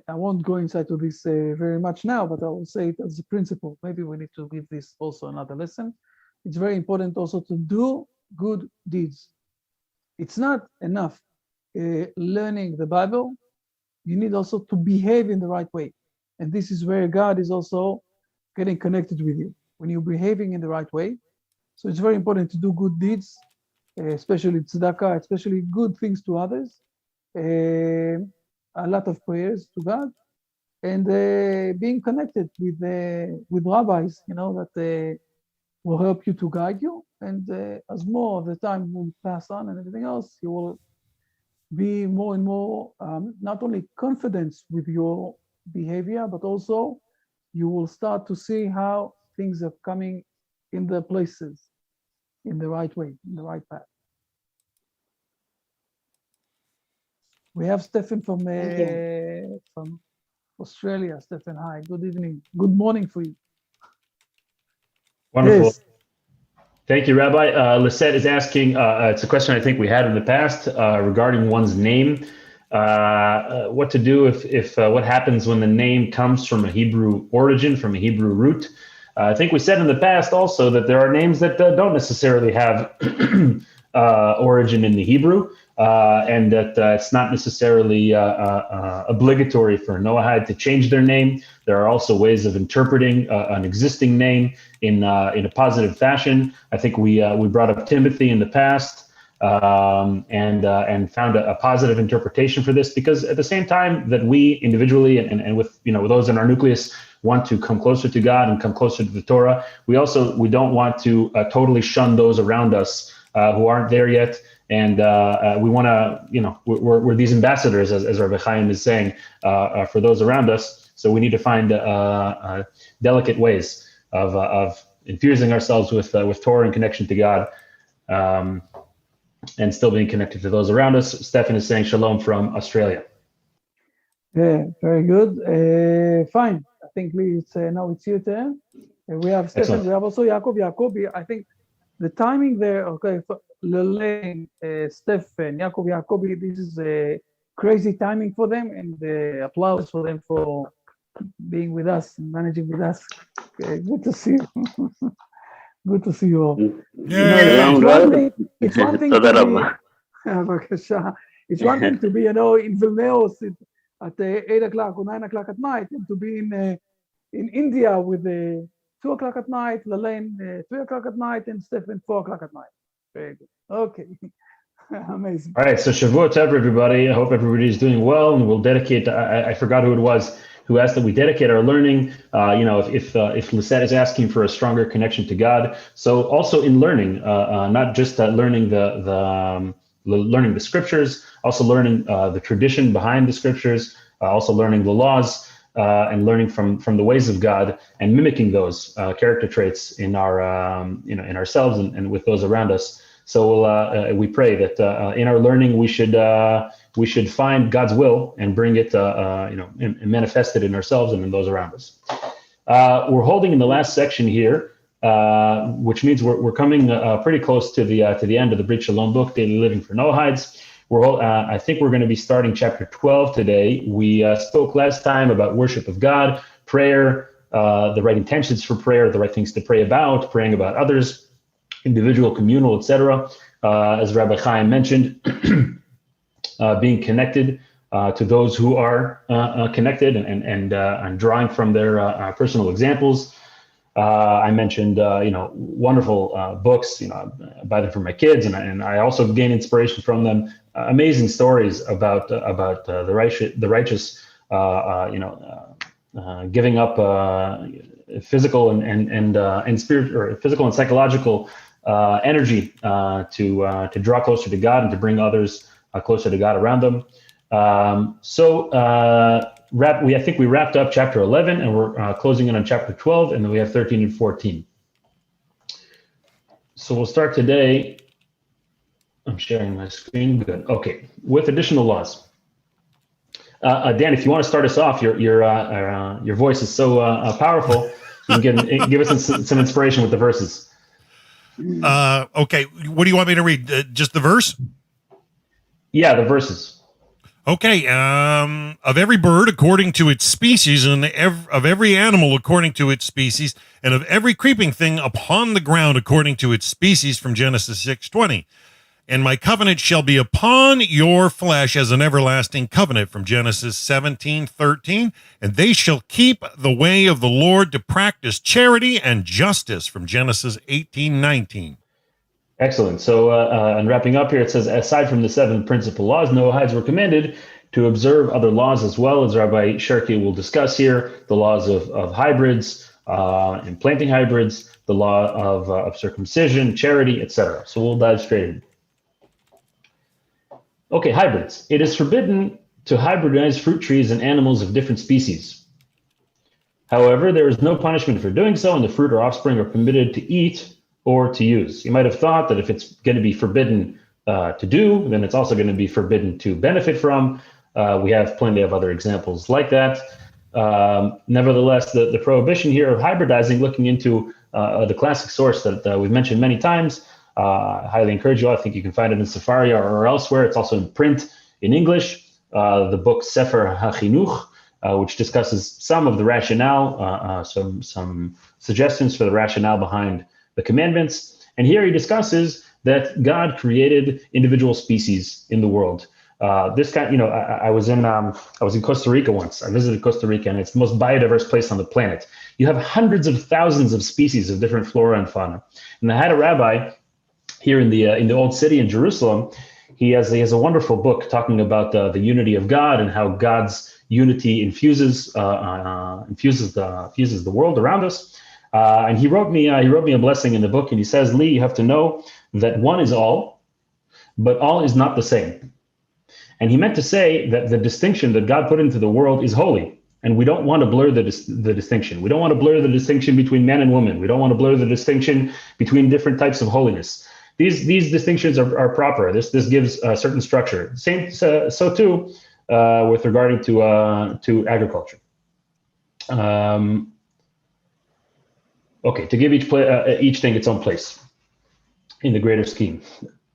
I won't go inside to this very much now, but I will say it as a principle. Maybe we need to give this also another lesson. It's very important also to do good deeds. It's not enough learning the Bible. You need also to behave in the right way. And this is where God is also getting connected with you, when you're behaving in the right way. So it's very important to do good deeds, especially tzedakah, especially good things to others, a lot of prayers to God, and being connected with rabbis, that will help you to guide you. And as more of the time will pass on and everything else, you will be more and more not only confidence with your behavior, but also you will start to see how things are coming in their places, in the right way, in the right path. We have Stephen from Australia. Stephen, hi, good evening. Good morning for you. Wonderful. Yes. Thank you, Rabbi. Lisette is asking, it's a question I think we had in the past regarding one's name. What to do if what happens when the name comes from a Hebrew origin, from a Hebrew root. I think we said in the past also that there are names that don't necessarily have origin in the Hebrew. and that it's not necessarily obligatory for a Noahide to change their name. There are also ways of interpreting an existing name in a positive fashion. I think we brought up Timothy in the past, and found a positive interpretation for this, because at the same time that we individually and with with those in our nucleus want to come closer to God and come closer to the Torah, we don't want to totally shun those around us who aren't there yet. And we want to, we're these ambassadors, as Rabbi Chaim is saying, for those around us. So we need to find delicate ways of infusing ourselves with Torah and connection to God, and still being connected to those around us. Stefan is saying shalom from Australia. Yeah, very good. Fine. I think now it's your turn. We have Stefan. Excellent. We have also Jacob. I think the timing there. Okay, for Lelaine, Stefan, Jacob. This is a crazy timing for them, and applause for them for being with us, managing with us. Okay, good to see you. Good to see you all. It's one thing to be, it's one thing to be, in Vilnius at 8 o'clock or 9 o'clock at night, and to be in India with 2 o'clock at night, Lelaine 3 o'clock at night, and Stefan 4 o'clock at night. Very good. Okay. Amazing. All right, so Shavuot Tov, everybody. I hope everybody's doing well, and we'll dedicate. I forgot who it was who asked that we dedicate our learning. If Lisette is asking for a stronger connection to God, so also in learning, not just learning learning the scriptures, also learning the tradition behind the scriptures, also learning the laws, and learning from the ways of God, and mimicking those character traits in our in ourselves and with those around us. So we pray that in our learning we should find God's will and bring it and manifest it in ourselves and in those around us. We're holding in the last section here, which means we're coming pretty close to the end of the Brit Shalom book, Daily Living for Noahides. I think we're going to be starting chapter 12 today. We spoke last time about worship of God, prayer, the right intentions for prayer, the right things to pray about, praying about others, individual, communal, etc. As Rabbi Chaim mentioned, being connected to those who are connected and drawing from their personal examples. I mentioned, wonderful books, I buy them for my kids, and I also gain inspiration from them. Amazing stories about the righteous, giving up physical and spirit, or physical and psychological energy to draw closer to God and to bring others closer to God around them. I think we wrapped up chapter 11, and we're closing in on chapter 12, and then we have 13 and 14. So we'll start today. I'm sharing my screen. Good. Okay. With additional laws. Dan, if you want to start us off, your voice is so powerful. You can give us some inspiration with the verses. Okay. What do you want me to read? Just the verse? Yeah, the verses. Okay. Of every bird according to its species, and of every animal according to its species, and of every creeping thing upon the ground according to its species, from Genesis 6:20. And my covenant shall be upon your flesh as an everlasting covenant, from Genesis 17:13. And they shall keep the way of the Lord to practice charity and justice, from Genesis 18:19. Excellent. So, and wrapping up here, it says, aside from the 7 principal laws, Noahides were commanded to observe other laws as well, as Rabbi Sherky will discuss here, the laws of hybrids, and planting hybrids, the law of circumcision, charity, etc. So we'll dive straight in. Okay, hybrids. It is forbidden to hybridize fruit trees and animals of different species. However, there is no punishment for doing so, and the fruit or offspring are permitted to eat or to use. You might have thought that if it's going to be forbidden to do, then it's also going to be forbidden to benefit from. We have plenty of other examples like that. Nevertheless, the prohibition here of hybridizing, looking into the classic source that we've mentioned many times, I highly encourage you all. I think you can find it in Safari or elsewhere. It's also in print in English. The book Sefer HaChinuch, which discusses some of the rationale, some suggestions for the rationale behind the commandments. And here he discusses that God created individual species in the world. This kind, I was in Costa Rica once. I visited Costa Rica, and it's the most biodiverse place on the planet. You have hundreds of thousands of species of different flora and fauna. And I had a rabbi here in the old city in Jerusalem. He has a wonderful book talking about the unity of God and how God's unity infuses the world around us. And he wrote me a blessing in the book, and he says, Lee, you have to know that one is all, but all is not the same. And he meant to say that the distinction that God put into the world is holy, and we don't want to blur the distinction. We don't want to blur the distinction between man and woman. We don't want to blur the distinction between different types of holiness. These distinctions are proper. This gives a certain structure. Same so too with regarding to agriculture. Okay, to give each thing its own place in the greater scheme.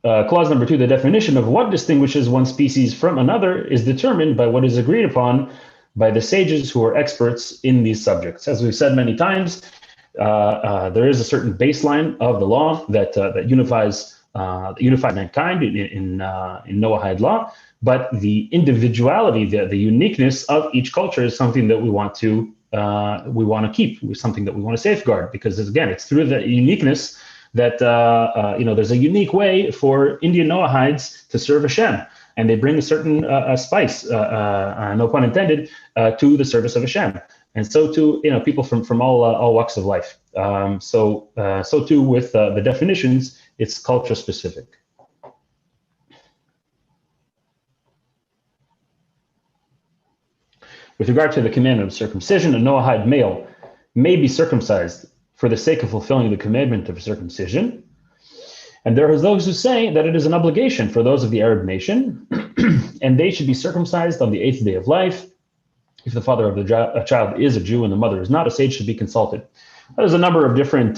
Clause number 2, the definition of what distinguishes one species from another is determined by what is agreed upon by the sages who are experts in these subjects. As we've said many times, there is a certain baseline of the law that unifies mankind in Noahide law, but the individuality, the uniqueness of each culture is something that we want to keep, something that we want to safeguard, because again, it's through the uniqueness that there's a unique way for Indian Noahides to serve Hashem, and they bring a certain spice, no pun intended, to the service of Hashem. And so too, people from all walks of life. So too with the definitions, it's culture specific. With regard to the commandment of circumcision, a Noahide male may be circumcised for the sake of fulfilling the commandment of circumcision. And there are those who say that it is an obligation for those of the Arab nation, and they should be circumcised on the 8th day of life. If the father of the child is a Jew and the mother is not, a sage should be consulted. There's a number of different,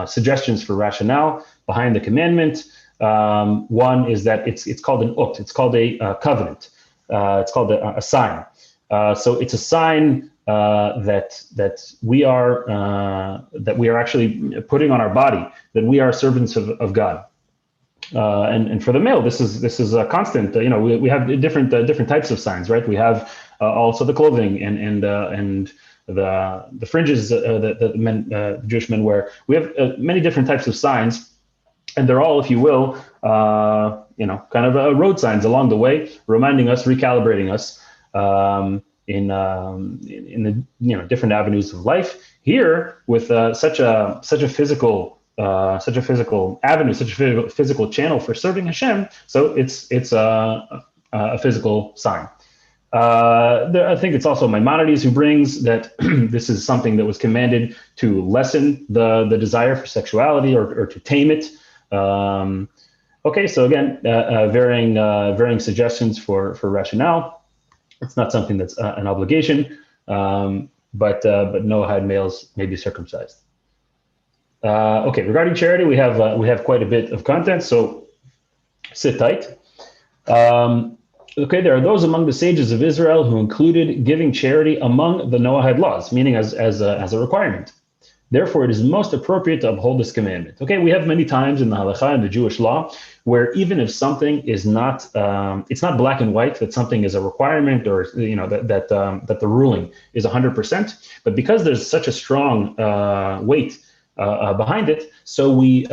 suggestions for rationale behind the commandment. One is that it's called an ukt. It's called a covenant. It's called a sign. So it's a sign that we are actually putting on our body, that we are servants of God. And for the male, this is a constant. We have different types of signs, right? We have also the clothing and the fringes that the Jewish men wear. We have many different types of signs, and they're all, if you will, kind of road signs along the way, reminding us, recalibrating us in the different avenues of life. Here, with such a physical avenue, such a physical channel for serving Hashem, so it's a physical sign. I think it's also Maimonides who brings that this is something that was commanded to lessen the desire for sexuality or to tame it. Okay, so again, varying suggestions for rationale. It's not something that's an obligation, but Noahide males may be circumcised. Okay, regarding charity, we have quite a bit of content, so sit tight. Okay, there are those among the sages of Israel who included giving charity among the Noahide laws, meaning as a requirement. Therefore, it is most appropriate to uphold this commandment. Okay, we have many times in the halakha and the Jewish law where even if something is not, it's not black and white, that something is a requirement or that the ruling is 100%, but because there's such a strong weight behind it, so we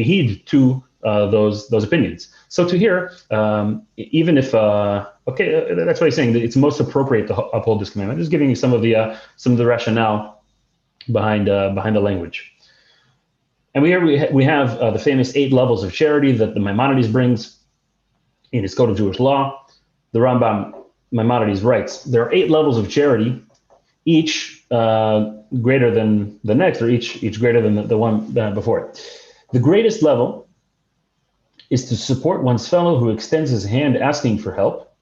heed to those opinions. So to here, even if okay, that's why he's saying that it's most appropriate to uphold this commandment. Just giving you some of the rationale behind the language. And here we have the famous 8 levels of charity that the Maimonides brings in his Code of Jewish Law. The Rambam Maimonides writes, there are 8 levels of charity, each greater than the next, or each greater than the one before it. The greatest level is to support one's fellow who extends his hand asking for help,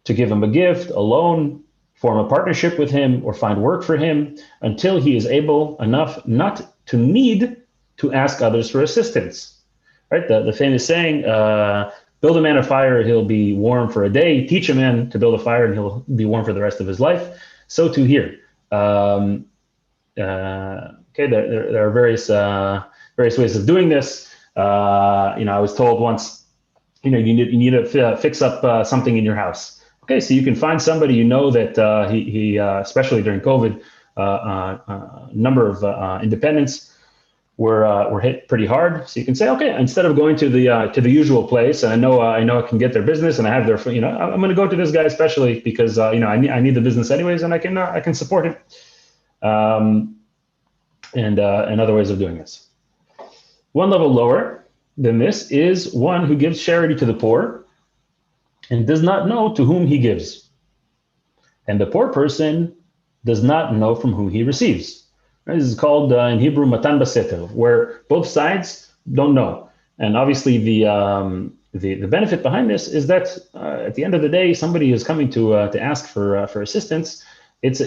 to give him a gift, a loan, form a partnership with him, or find work for him until he is able enough not to need to ask others for assistance. Right? The famous saying, build a man a fire, he'll be warm for a day. Teach a man to build a fire and he'll be warm for the rest of his life. So too here. Okay, there are various ways of doing this. I was told once, you need to fix up something in your house. Okay, so you can find somebody that he especially during COVID, number of independents were hit pretty hard. So you can say, okay, instead of going to the usual place, and I know I can get their business, and I have their, I'm going to go to this guy especially because I need the business anyways, and I can support him. And other ways of doing this. One level lower than this is one who gives charity to the poor and does not know to whom he gives. And the poor person does not know from whom he receives. This is called in Hebrew matan baseter, where both sides don't know. And obviously the benefit behind this is that at the end of the day, somebody is coming to ask for assistance. It's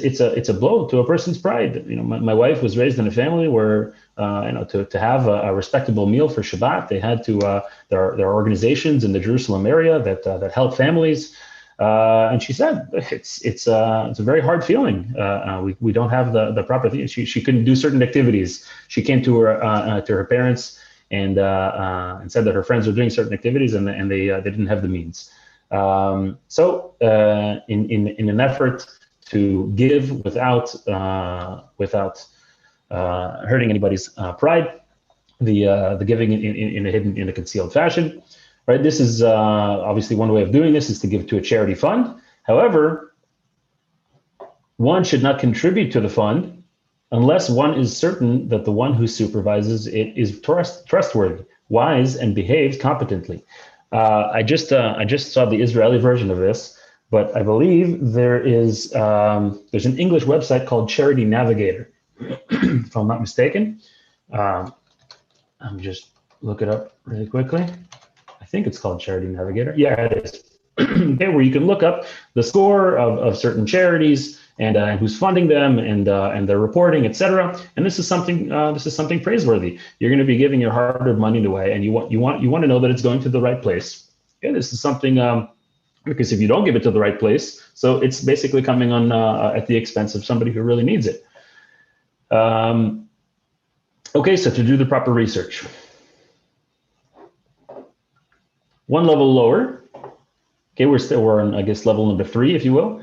a blow to a person's pride. My wife was raised in a family where to have a respectable meal for Shabbat, they had to there are organizations in the Jerusalem area that help families, and she said it's a very hard feeling. We don't have the proper thing. She couldn't do certain activities. She came to her parents and said that her friends were doing certain activities and they didn't have the means. So in an effort to give without hurting anybody's pride, the giving in a concealed fashion, right? This is obviously one way of doing this is to give to a charity fund. However, one should not contribute to the fund unless one is certain that the one who supervises it is trustworthy, wise, and behaves competently. I just saw the Israeli version of this. But I believe there's an English website called Charity Navigator, if I'm not mistaken. I'm just look it up really quickly. I think it's called Charity Navigator. Yeah, it is. Okay, where you can look up the score of certain charities and who's funding them and their reporting, etc. And this is something praiseworthy. You're going to be giving your hard-earned money away, and you want to know that it's going to the right place. Okay, this is something. Because if you don't give it to the right place, so it's basically coming on at the expense of somebody who really needs it. Okay, so to do the proper research. One level lower, okay, we're on, I guess, level number 3, if you will,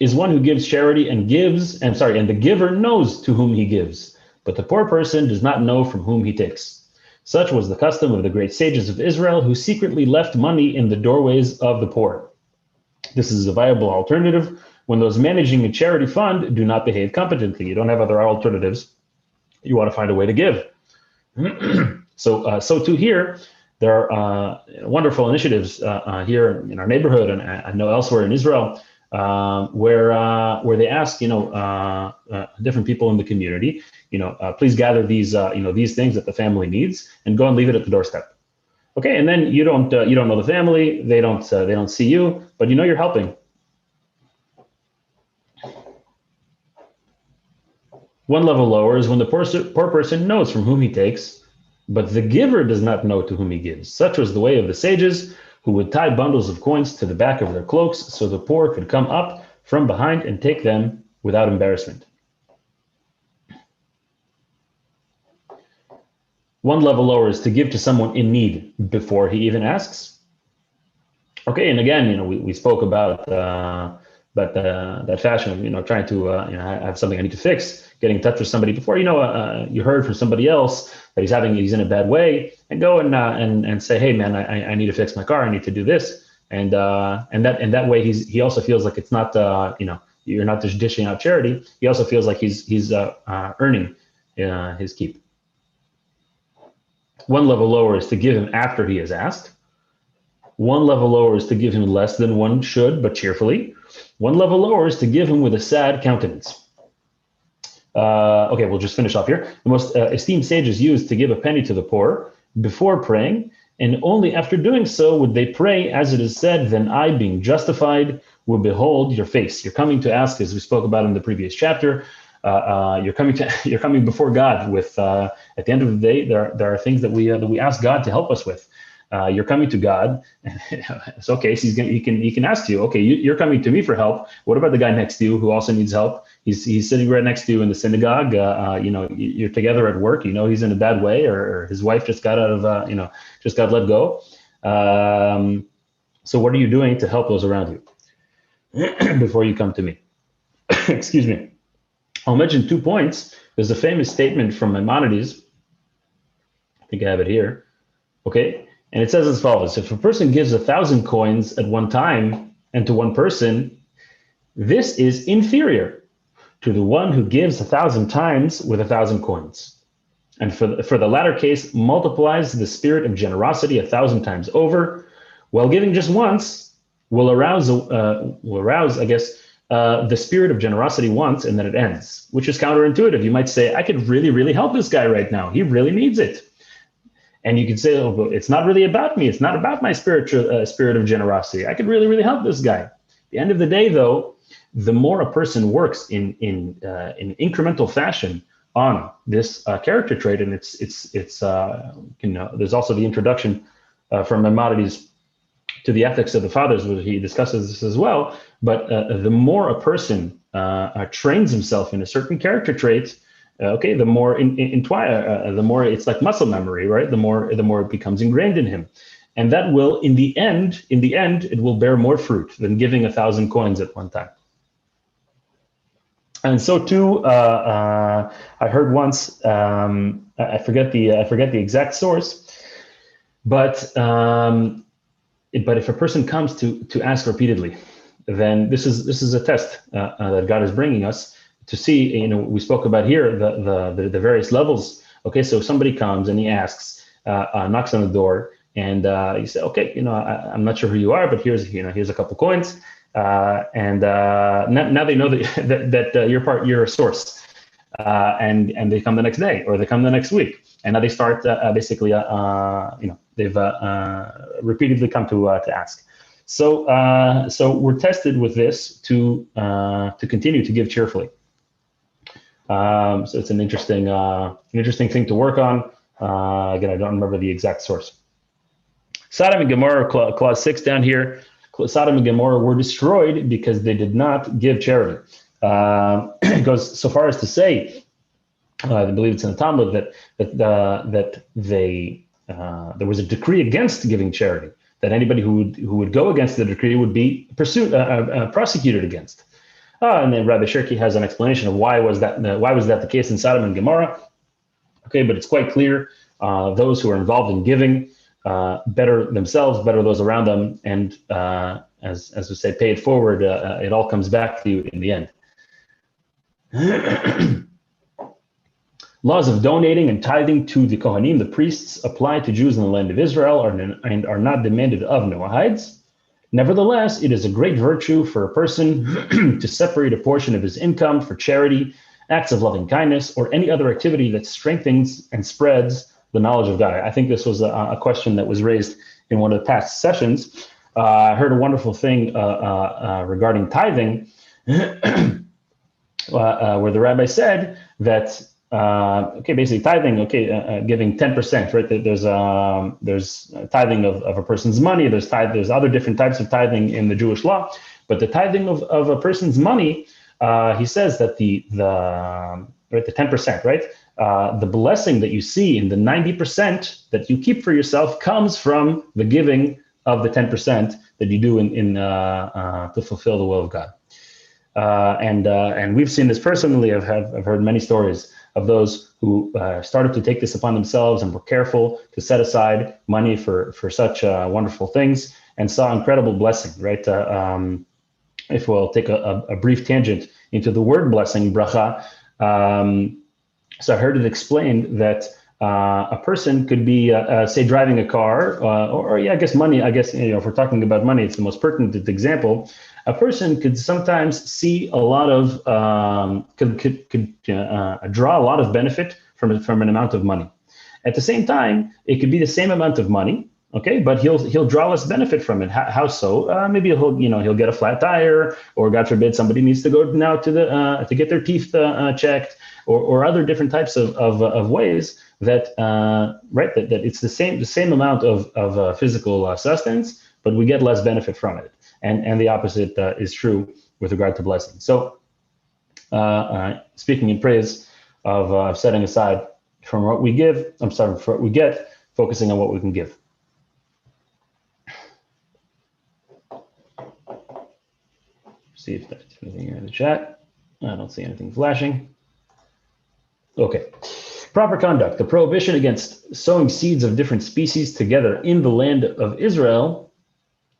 is one who gives charity and the giver knows to whom he gives, but the poor person does not know from whom he takes. Such was the custom of the great sages of Israel, who secretly left money in the doorways of the poor. This is a viable alternative when those managing a charity fund do not behave competently. You don't have other alternatives. You want to find a way to give. So too here, there are wonderful initiatives here in our neighborhood, and I know elsewhere in Israel, where they ask different people in the community, please gather these these things that the family needs and go and leave it at the doorstep. Okay, and then you don't know the family, they don't see you, but you're helping. One level lower is when the poor person knows from whom he takes, but the giver does not know to whom he gives. Such was the way of the sages, who would tie bundles of coins to the back of their cloaks so the poor could come up from behind and take them without embarrassment. One level lower is to give to someone in need before he even asks. Okay, and again, we spoke about that fashion of trying to have something I need to fix, getting in touch with somebody before you heard from somebody else that he's in a bad way, and go and say, hey man, I need to fix my car, I need to do this, and that way he also feels like it's not you're not just dishing out charity. He also feels like he's earning his keep. One level lower is to give him after he has asked. One level lower is to give him less than one should, but cheerfully. One level lower is to give him with a sad countenance. Okay, we'll just finish off here. The most esteemed sages used to give a penny to the poor before praying, and only after doing so would they pray, as it is said, then I, being justified, will behold your face. You're coming to ask, as we spoke about in the previous chapter, you're coming before God with, at the end of the day, there are things that we ask God to help us with. You're coming to God. So okay, so he can ask you, okay, you're coming to me for help. What about the guy next to you who also needs help? He's sitting right next to you in the synagogue. You're together at work. He's in a bad way, or his wife just got out of just got let go. So what are you doing to help those around you before you come to me? Excuse me. I'll mention 2 points. There's a famous statement from Maimonides. I think I have it here. Okay. And it says as follows: if a person gives 1,000 coins at one time and to one person, this is inferior to the one who gives 1,000 times with 1,000 coins. And for the latter case, multiplies the spirit of generosity 1,000 times over, while giving just once will arouse, I guess, the spirit of generosity once, and then it ends, which is counterintuitive. You might say, I could really, really help this guy right now. He really needs it. And you could say, oh, but it's not really about me. It's not about my spirit of generosity. I could really, really help this guy. At the end of the day, though, the more a person works in incremental fashion on this character trait, and there's also the introduction from Maimonides to the Ethics of the Fathers, where he discusses this as well. But the more a person trains himself in a certain character trait, the more the more it's like muscle memory, right? The more it becomes ingrained in him, and that will, in the end, it will bear more fruit than giving 1,000 coins at one time. And so too, I heard once, I forget the exact source, but if a person comes to ask repeatedly, then this is a test that God is bringing us to see. We spoke about here the various levels. Okay, so somebody comes and he asks, knocks on the door, and you say, okay, I'm not sure who you are, but here's a couple coins. And now they know that you're a source, and they come the next day, or they come the next week, and now they start basically they've repeatedly come to ask. So we're tested with this to continue to give cheerfully. So it's an interesting thing to work on. Again, I don't remember the exact source. Sodom and Gomorrah, clause 6 down here. Sodom and Gomorrah were destroyed because they did not give charity. It goes so far as to say, I believe it's in the Talmud, that there was a decree against giving charity, that anybody who would go against the decree would be prosecuted against. And then Rabbi Shirky has an explanation of why was that the case in Sodom and Gomorrah. Okay, but it's quite clear those who are involved in giving better themselves, better those around them, and as we say, pay it forward. It all comes back to you in the end. Laws of donating and tithing to the Kohanim, the priests, apply to Jews in the land of Israel and are not demanded of Noahides. Nevertheless, it is a great virtue for a person to separate a portion of his income for charity, acts of loving kindness, or any other activity that strengthens and spreads the knowledge of God. I think this was a question that was raised in one of the past sessions. I heard a wonderful thing regarding tithing, where the rabbi said that basically tithing, giving 10%, right? There's tithing of a person's money. There's other different types of tithing in the Jewish law, but the tithing of a person's money, he says that the 10%, right? The blessing that you see in the 90% that you keep for yourself comes from the giving of the 10% that you do to fulfill the will of God. And we've seen this personally. I've heard many stories of those who started to take this upon themselves and were careful to set aside money for such wonderful things and saw incredible blessing, right? If we'll take a brief tangent into the word blessing, bracha. So I heard it explained that a person could be, say, driving a car, money. If we're talking about money, it's the most pertinent example. A person could sometimes see a lot of, could draw a lot of benefit from an amount of money. At the same time, it could be the same amount of money, okay, but he'll draw less benefit from it. How so? Maybe he'll get a flat tire, or God forbid somebody needs to go now to get their teeth checked, or other different types of ways that that it's the same amount of physical sustenance, but we get less benefit from it. And the opposite is true with regard to blessing. So speaking in praise of setting aside from what we give, for what we get, focusing on what we can give. See if there's anything here in the chat. I don't see anything flashing. Okay. Proper conduct. The prohibition against sowing seeds of different species together in the land of Israel,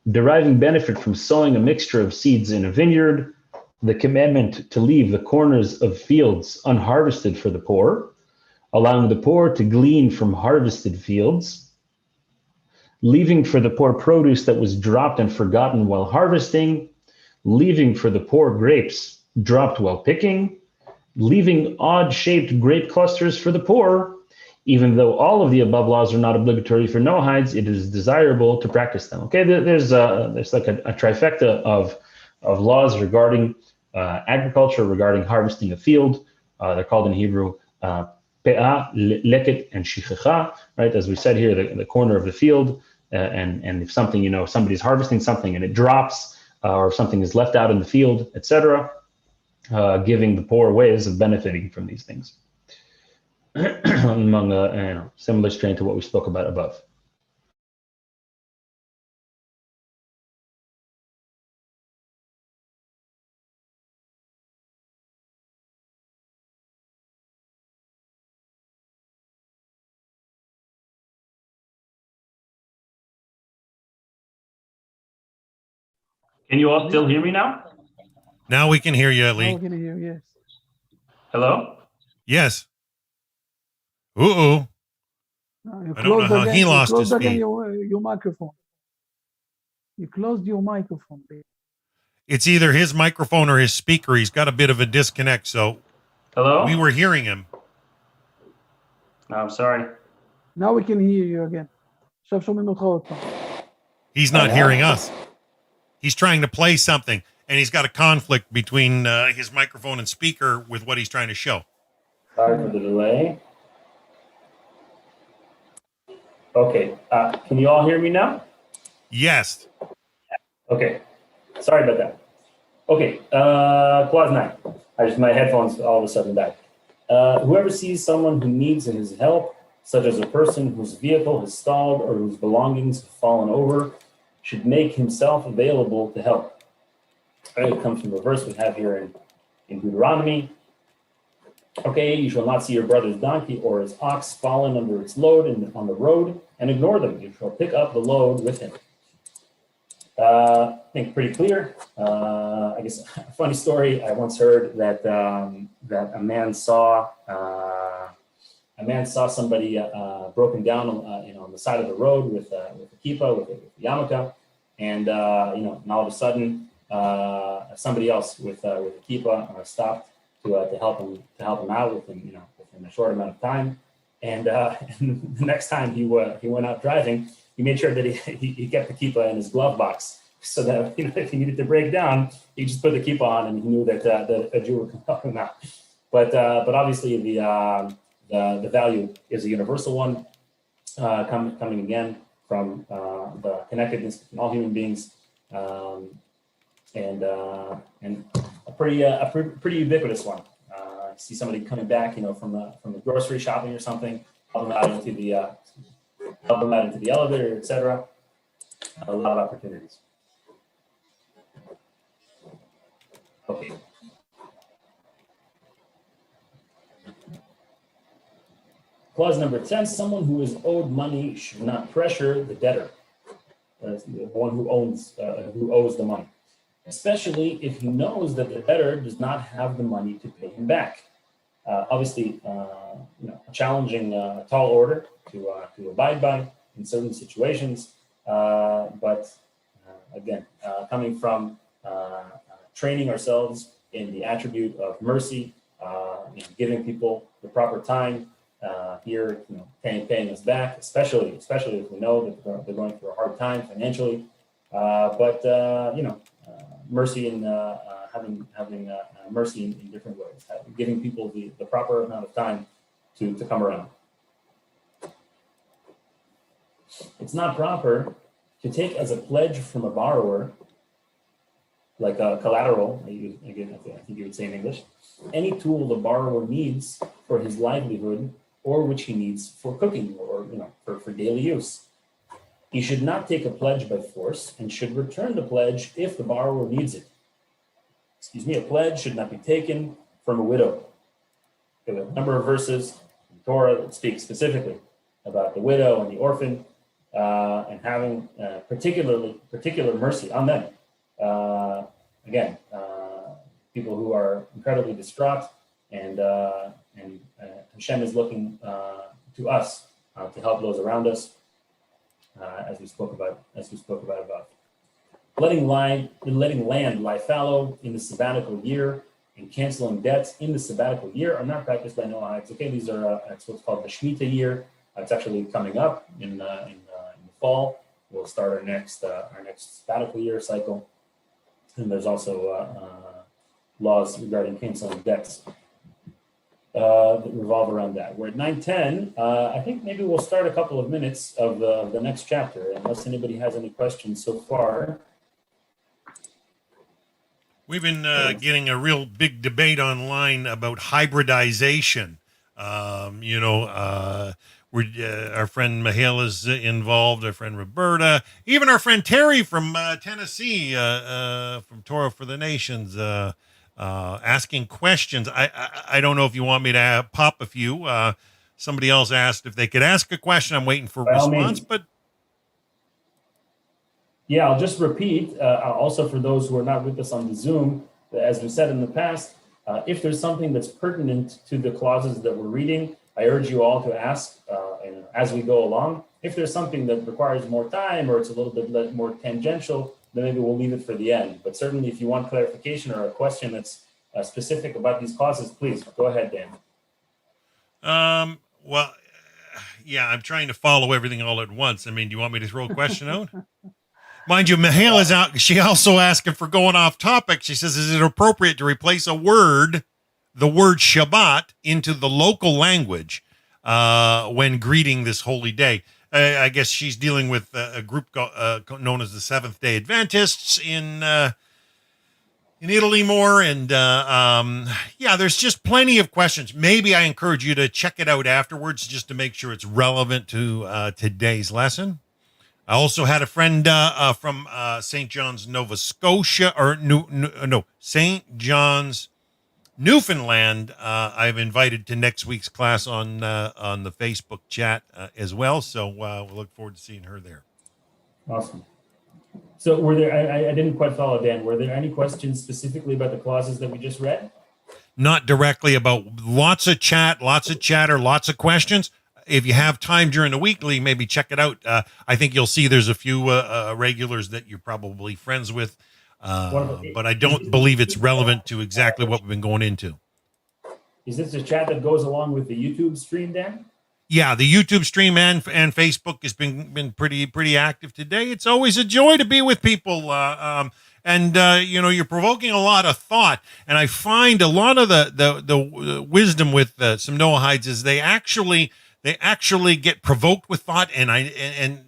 deriving benefit from sowing a mixture of seeds in a vineyard, the commandment to leave the corners of fields unharvested for the poor, allowing the poor to glean from harvested fields, leaving for the poor produce that was dropped and forgotten while harvesting, leaving for the poor grapes dropped while picking, leaving odd-shaped grape clusters for the poor. Even though all of the above laws are not obligatory for Noahides, it is desirable to practice them. Okay, there's like a trifecta of laws regarding agriculture, regarding harvesting a field. They're called in Hebrew pe'ah, leket, and shichecha, right? As we said here, the corner of the field, and if something, somebody's harvesting something and it drops, or something is left out in the field, etc., giving the poor ways of benefiting from these things. Among similar strain to what we spoke about above. Can you all still hear me now? Now we can hear you, Now Ali. we can hear you, yes. Hello? Yes. Uh-oh. You I don't know how he lost his feed. Your microphone. You closed your microphone. It's either his microphone or his speaker. He's got a bit of a disconnect, so Hello? we were hearing him. I'm sorry. Now we can hear you again. עכשיו שומעים אותך עוד פעם. He's not hearing us. He's trying to play something, and he's got a conflict between his microphone and speaker with what he's trying to show. Sorry for the delay. Okay, can you all hear me now? Yes. Okay, sorry about that. Okay, clause 9. My headphones all of a sudden died. Whoever sees someone who needs his help, such as a person whose vehicle has stalled or whose belongings have fallen over, should make himself available to help. It comes from a verse we have here in Deuteronomy. Okay, you shall not see your brother's donkey or his ox fallen under its load on the road and ignore them. You shall pick up the load with him. I think pretty clear. I guess a funny story. I once heard that that a man saw somebody broken down on the side of the road with a kippah, with a yarmulke, and all of a sudden somebody else with a kippah stopped to help him out within a short amount of time. And the next time he went out driving, he made sure that he kept the kippah in his glove box, so that if he needed to break down, he just put the kippah on, and he knew that a Jew would help him out. But obviously the value is a universal one, coming again from the connectedness between all human beings, and a pretty ubiquitous one. See somebody coming back, from the grocery shopping or something, help them out into the elevator, etc. A lot of opportunities. Okay. Clause number 10, someone who is owed money should not pressure the debtor, the one who owes the money, especially if he knows that the debtor does not have the money to pay him back. Obviously, a challenging, tall order to abide by in certain situations, but again, coming from training ourselves in the attribute of mercy, giving people the proper time, paying us back, especially if we know that they're going through a hard time financially. But mercy and having mercy in different ways, giving people the proper amount of time to come around. It's not proper to take as a pledge from a borrower, like a collateral, again, I think you would say in English, any tool the borrower needs for his livelihood or which he needs for cooking or for daily use. He should not take a pledge by force and should return the pledge if the borrower needs it. A pledge should not be taken from a widow. There are a number of verses in the Torah that speak specifically about the widow and the orphan and having particular mercy on them. Again, people who are incredibly distraught, and Hashem is looking to us to help those around us, as we spoke about above. Letting land lie fallow in the sabbatical year and canceling debts in the sabbatical year are not practiced by Noahites. Okay, these are it's what's called the Shemitah year. It's actually coming up in the fall. We'll start our next sabbatical year cycle, and there's also laws regarding canceling debts that revolve around that. We're at 9:10. I think maybe we'll start a couple of minutes of the next chapter, unless anybody has any questions so far. We've been getting a real big debate online about hybridization. Our friend Mahal is involved, our friend Roberta, even our friend Terry from Tennessee, from Torah for the Nations, asking questions. I don't know if you want me to pop a few. Somebody else asked if they could ask a question. I'm waiting for a response, but yeah, I'll just repeat, also for those who are not with us on the Zoom, as we said in the past, if there's something that's pertinent to the clauses that we're reading, I urge you all to ask as we go along. If there's something that requires more time or it's a little bit more tangential, then maybe we'll leave it for the end. But certainly if you want clarification or a question that's specific about these clauses, please go ahead, Dan. Well, yeah, I'm trying to follow everything all at once. I mean, do you want me to throw a question out? Mind you, Mahal is out. She also asking for going off topic. She says, is it appropriate to replace the word Shabbat into the local language when greeting this holy day? I guess she's dealing with a group known as the Seventh-day Adventists in Italy more. And there's just plenty of questions. Maybe I encourage you to check it out afterwards just to make sure it's relevant to today's lesson. I also had a friend from St. John's, Nova Scotia, or St. John's, Newfoundland. I've invited to next week's class on the Facebook chat as well. So we'll look forward to seeing her there. Awesome. So were there, I didn't quite follow, Dan, were there any questions specifically about the clauses that we just read? Not directly, about lots of chatter, lots of questions. If you have time during the weekly, maybe check it out. I think you'll see there's a few regulars that you're probably friends with, but I don't believe it's relevant to exactly what we've been going into. Is this a chat that goes along with the YouTube stream, Dan? Yeah, the YouTube stream and Facebook has been pretty active today. It's always a joy to be with people, you're provoking a lot of thought. And I find a lot of the wisdom with some Noahides is they actually get provoked with thought, and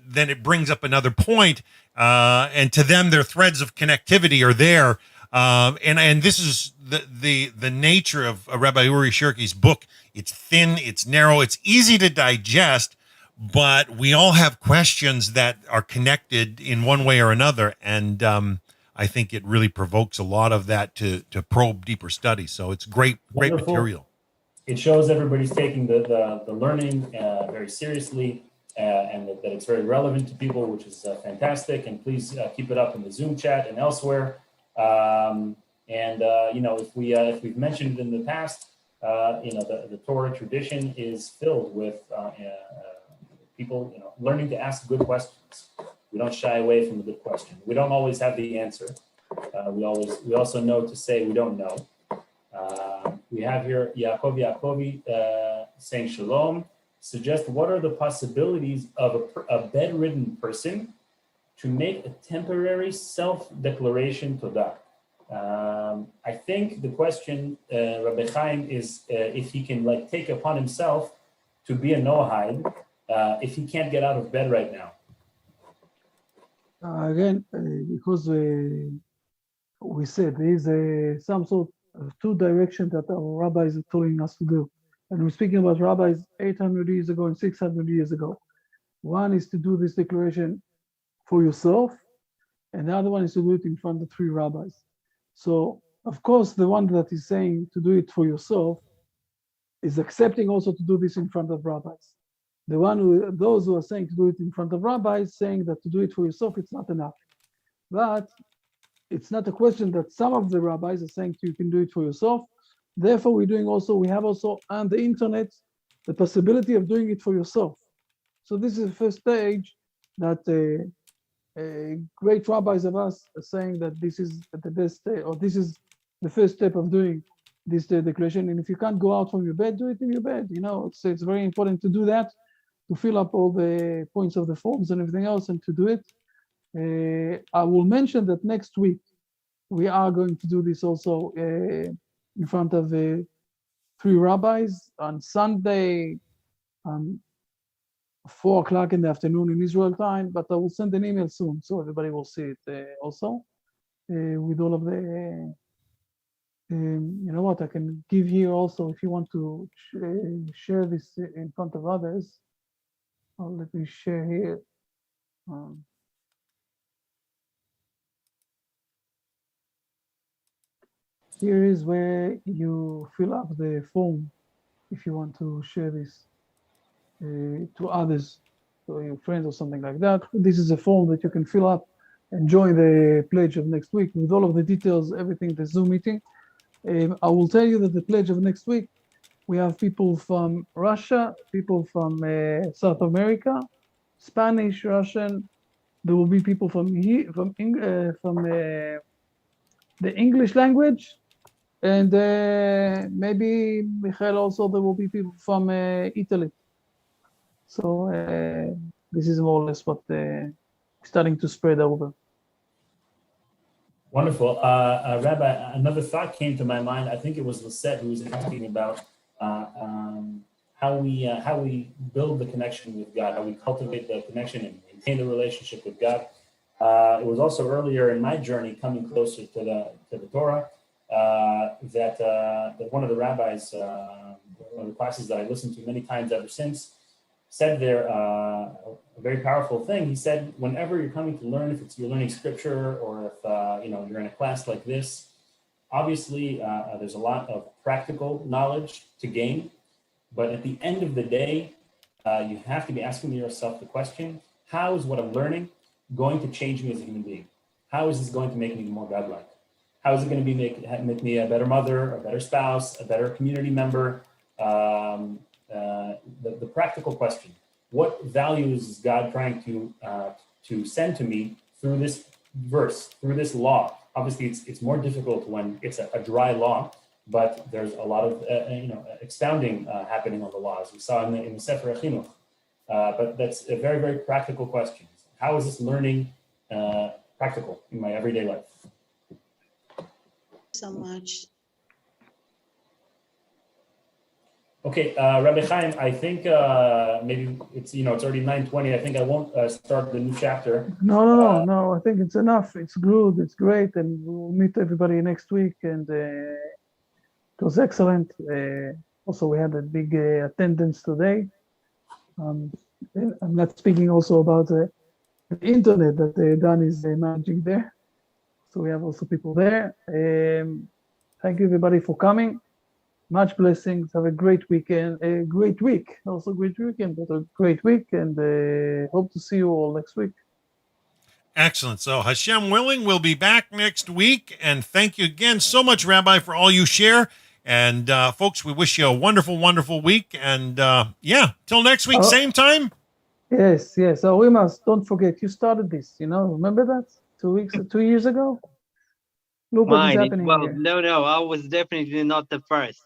then it brings up another point, and to them their threads of connectivity are there, and this is the nature of Rabbi Uri Shirky's book. It's thin, it's narrow, it's easy to digest, but we all have questions that are connected in one way or another, and I think it really provokes a lot of that to probe deeper study. So it's great material. It shows everybody's taking the learning very seriously, and that it's very relevant to people, which is fantastic. And please keep it up in the Zoom chat and elsewhere. If we've mentioned it in the past, the Torah tradition is filled with people, learning to ask good questions. We don't shy away from a good question. We don't always have the answer. We also know to say we don't know. We have here Yaakov saying shalom, suggest what are the possibilities of a bedridden person to make a temporary self-declaration todah. I think the question, Rabbi Chaim, is if he can like take upon himself to be a Noahide if he can't get out of bed right now. Again, because we said there is some sort of two directions that our rabbis are telling us to do. And we're speaking about rabbis 800 years ago and 600 years ago. One is to do this declaration for yourself, and the other one is to do it in front of three rabbis. So, of course, the one that is saying to do it for yourself is accepting also to do this in front of rabbis. Those who are saying to do it in front of rabbis, saying that to do it for yourself, it's not enough. But it's not a question that some of the rabbis are saying you can do it for yourself. Therefore, we have also on the internet the possibility of doing it for yourself. So this is the first stage that great rabbis of us are saying that this is the best, or this is the first step of doing this declaration. And if you can't go out from your bed, do it in your bed. It's very important to do that, to fill up all the points of the forms and everything else, and to do it. I will mention that next week we are going to do this also in front of three rabbis on Sunday, 4 o'clock in the afternoon in Israel time, but I will send an email soon so everybody will see it also with all of the, I can give here also if you want to share this in front of others. Let me share here. Here is where you fill up the form if you want to share this to others, to your friends or something like that. This is a form that you can fill up and join the pledge of next week with all of the details, everything, the Zoom meeting. I will tell you that the pledge of next week, we have people from Russia, people from South America, Spanish, Russian. There will be people from the English language, and maybe Michael also. There will be people from Italy. So this is more or less what starting to spread over. Wonderful. Rabbi, another thought came to my mind. I think it was Lisette who was asking about how we build the connection with God, how we cultivate the connection and maintain the relationship with God. It was also earlier in my journey coming closer to the Torah that one of the rabbis, one of the classes that I listened to many times ever since, said there a very powerful thing. He said, whenever you're coming to learn, if you're learning scripture or if you're in a class like this, obviously there's a lot of practical knowledge to gain, but at the end of the day, you have to be asking yourself the question: how is what I'm learning going to change me as a human being? How is this going to make me more godlike? How is it going to make me a better mother, a better spouse, a better community member? The practical question: what values is God trying to send to me through this verse, through this law? Obviously, it's more difficult when it's a dry law, but there's a lot of expounding happening on the law, as we saw in the Sefer Chinuch. But that's a very, very practical question. How is this learning practical in my everyday life? So much. Okay, Rabbi Chaim, I think maybe it's already 9:20. I think I won't start the new chapter. No. I think it's enough. It's good. It's great, and we'll meet everybody next week. And it was excellent. Also, we had a big attendance today. I'm not speaking also about the internet that Dan is managing there. So we have also people there. Thank you everybody for coming. Much blessings. Have a great weekend, a great week. Also great weekend, but a great week. And hope to see you all next week. Excellent. So Hashem willing, we'll be back next week. And thank you again so much, Rabbi, for all you share. And folks, we wish you a wonderful, wonderful week. And till next week, same time. Yes. Oh, we must, don't forget, you started this, remember that 2 years ago? Look what is happening here. No, I was definitely not the first.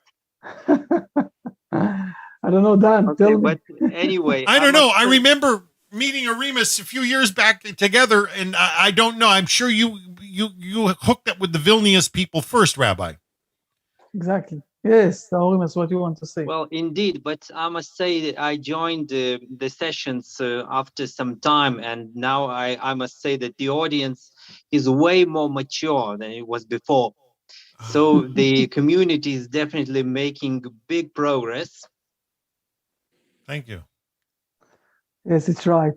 I don't know, Dan, Okay, tell me. but anyway. I don't know. I remember meeting Aremus a few years back together, and I don't know. I'm sure you you hooked up with the Vilnius people first, Rabbi. Exactly. Yes, Orim, that's what you want to say. Well, indeed, but I must say that I joined the sessions after some time, and now I must say that the audience is way more mature than it was before. So the community is definitely making big progress. Thank you. Yes, it's right.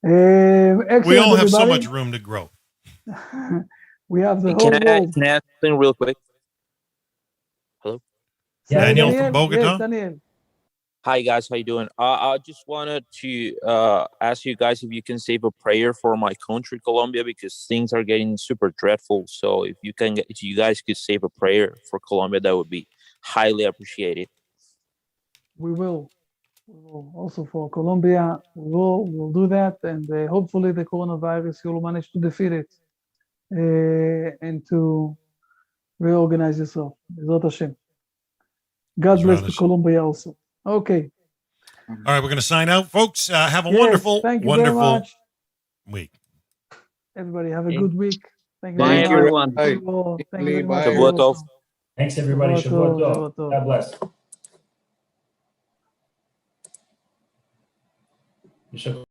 Excellent, We all have so everybody. much room to grow. We have the Hey, whole world. can I ask something real quick? Hello. Sorry, Daniel from Bogota? Yes, Daniel. Hi guys, how you doing? I just wanted to ask you guys if you can save a prayer for my country, Colombia, because things are getting super dreadful. So if you guys could save a prayer for Colombia, that would be highly appreciated. We will. Also for Colombia, we'll do that, and hopefully the coronavirus will manage to defeat it and to reorganize itself. Bezrat Hashem. God bless to Colombia also. Okay. All right, we're going to sign out, folks. Have a Yes, wonderful, thank you very wonderful much. week. Everybody have a good week. Thank you Bye, very much. everyone. Thank you very much. Shavua tov. Thanks, everybody. Shavua tov, Shavua Shavua tov. tov. God bless. Yeshua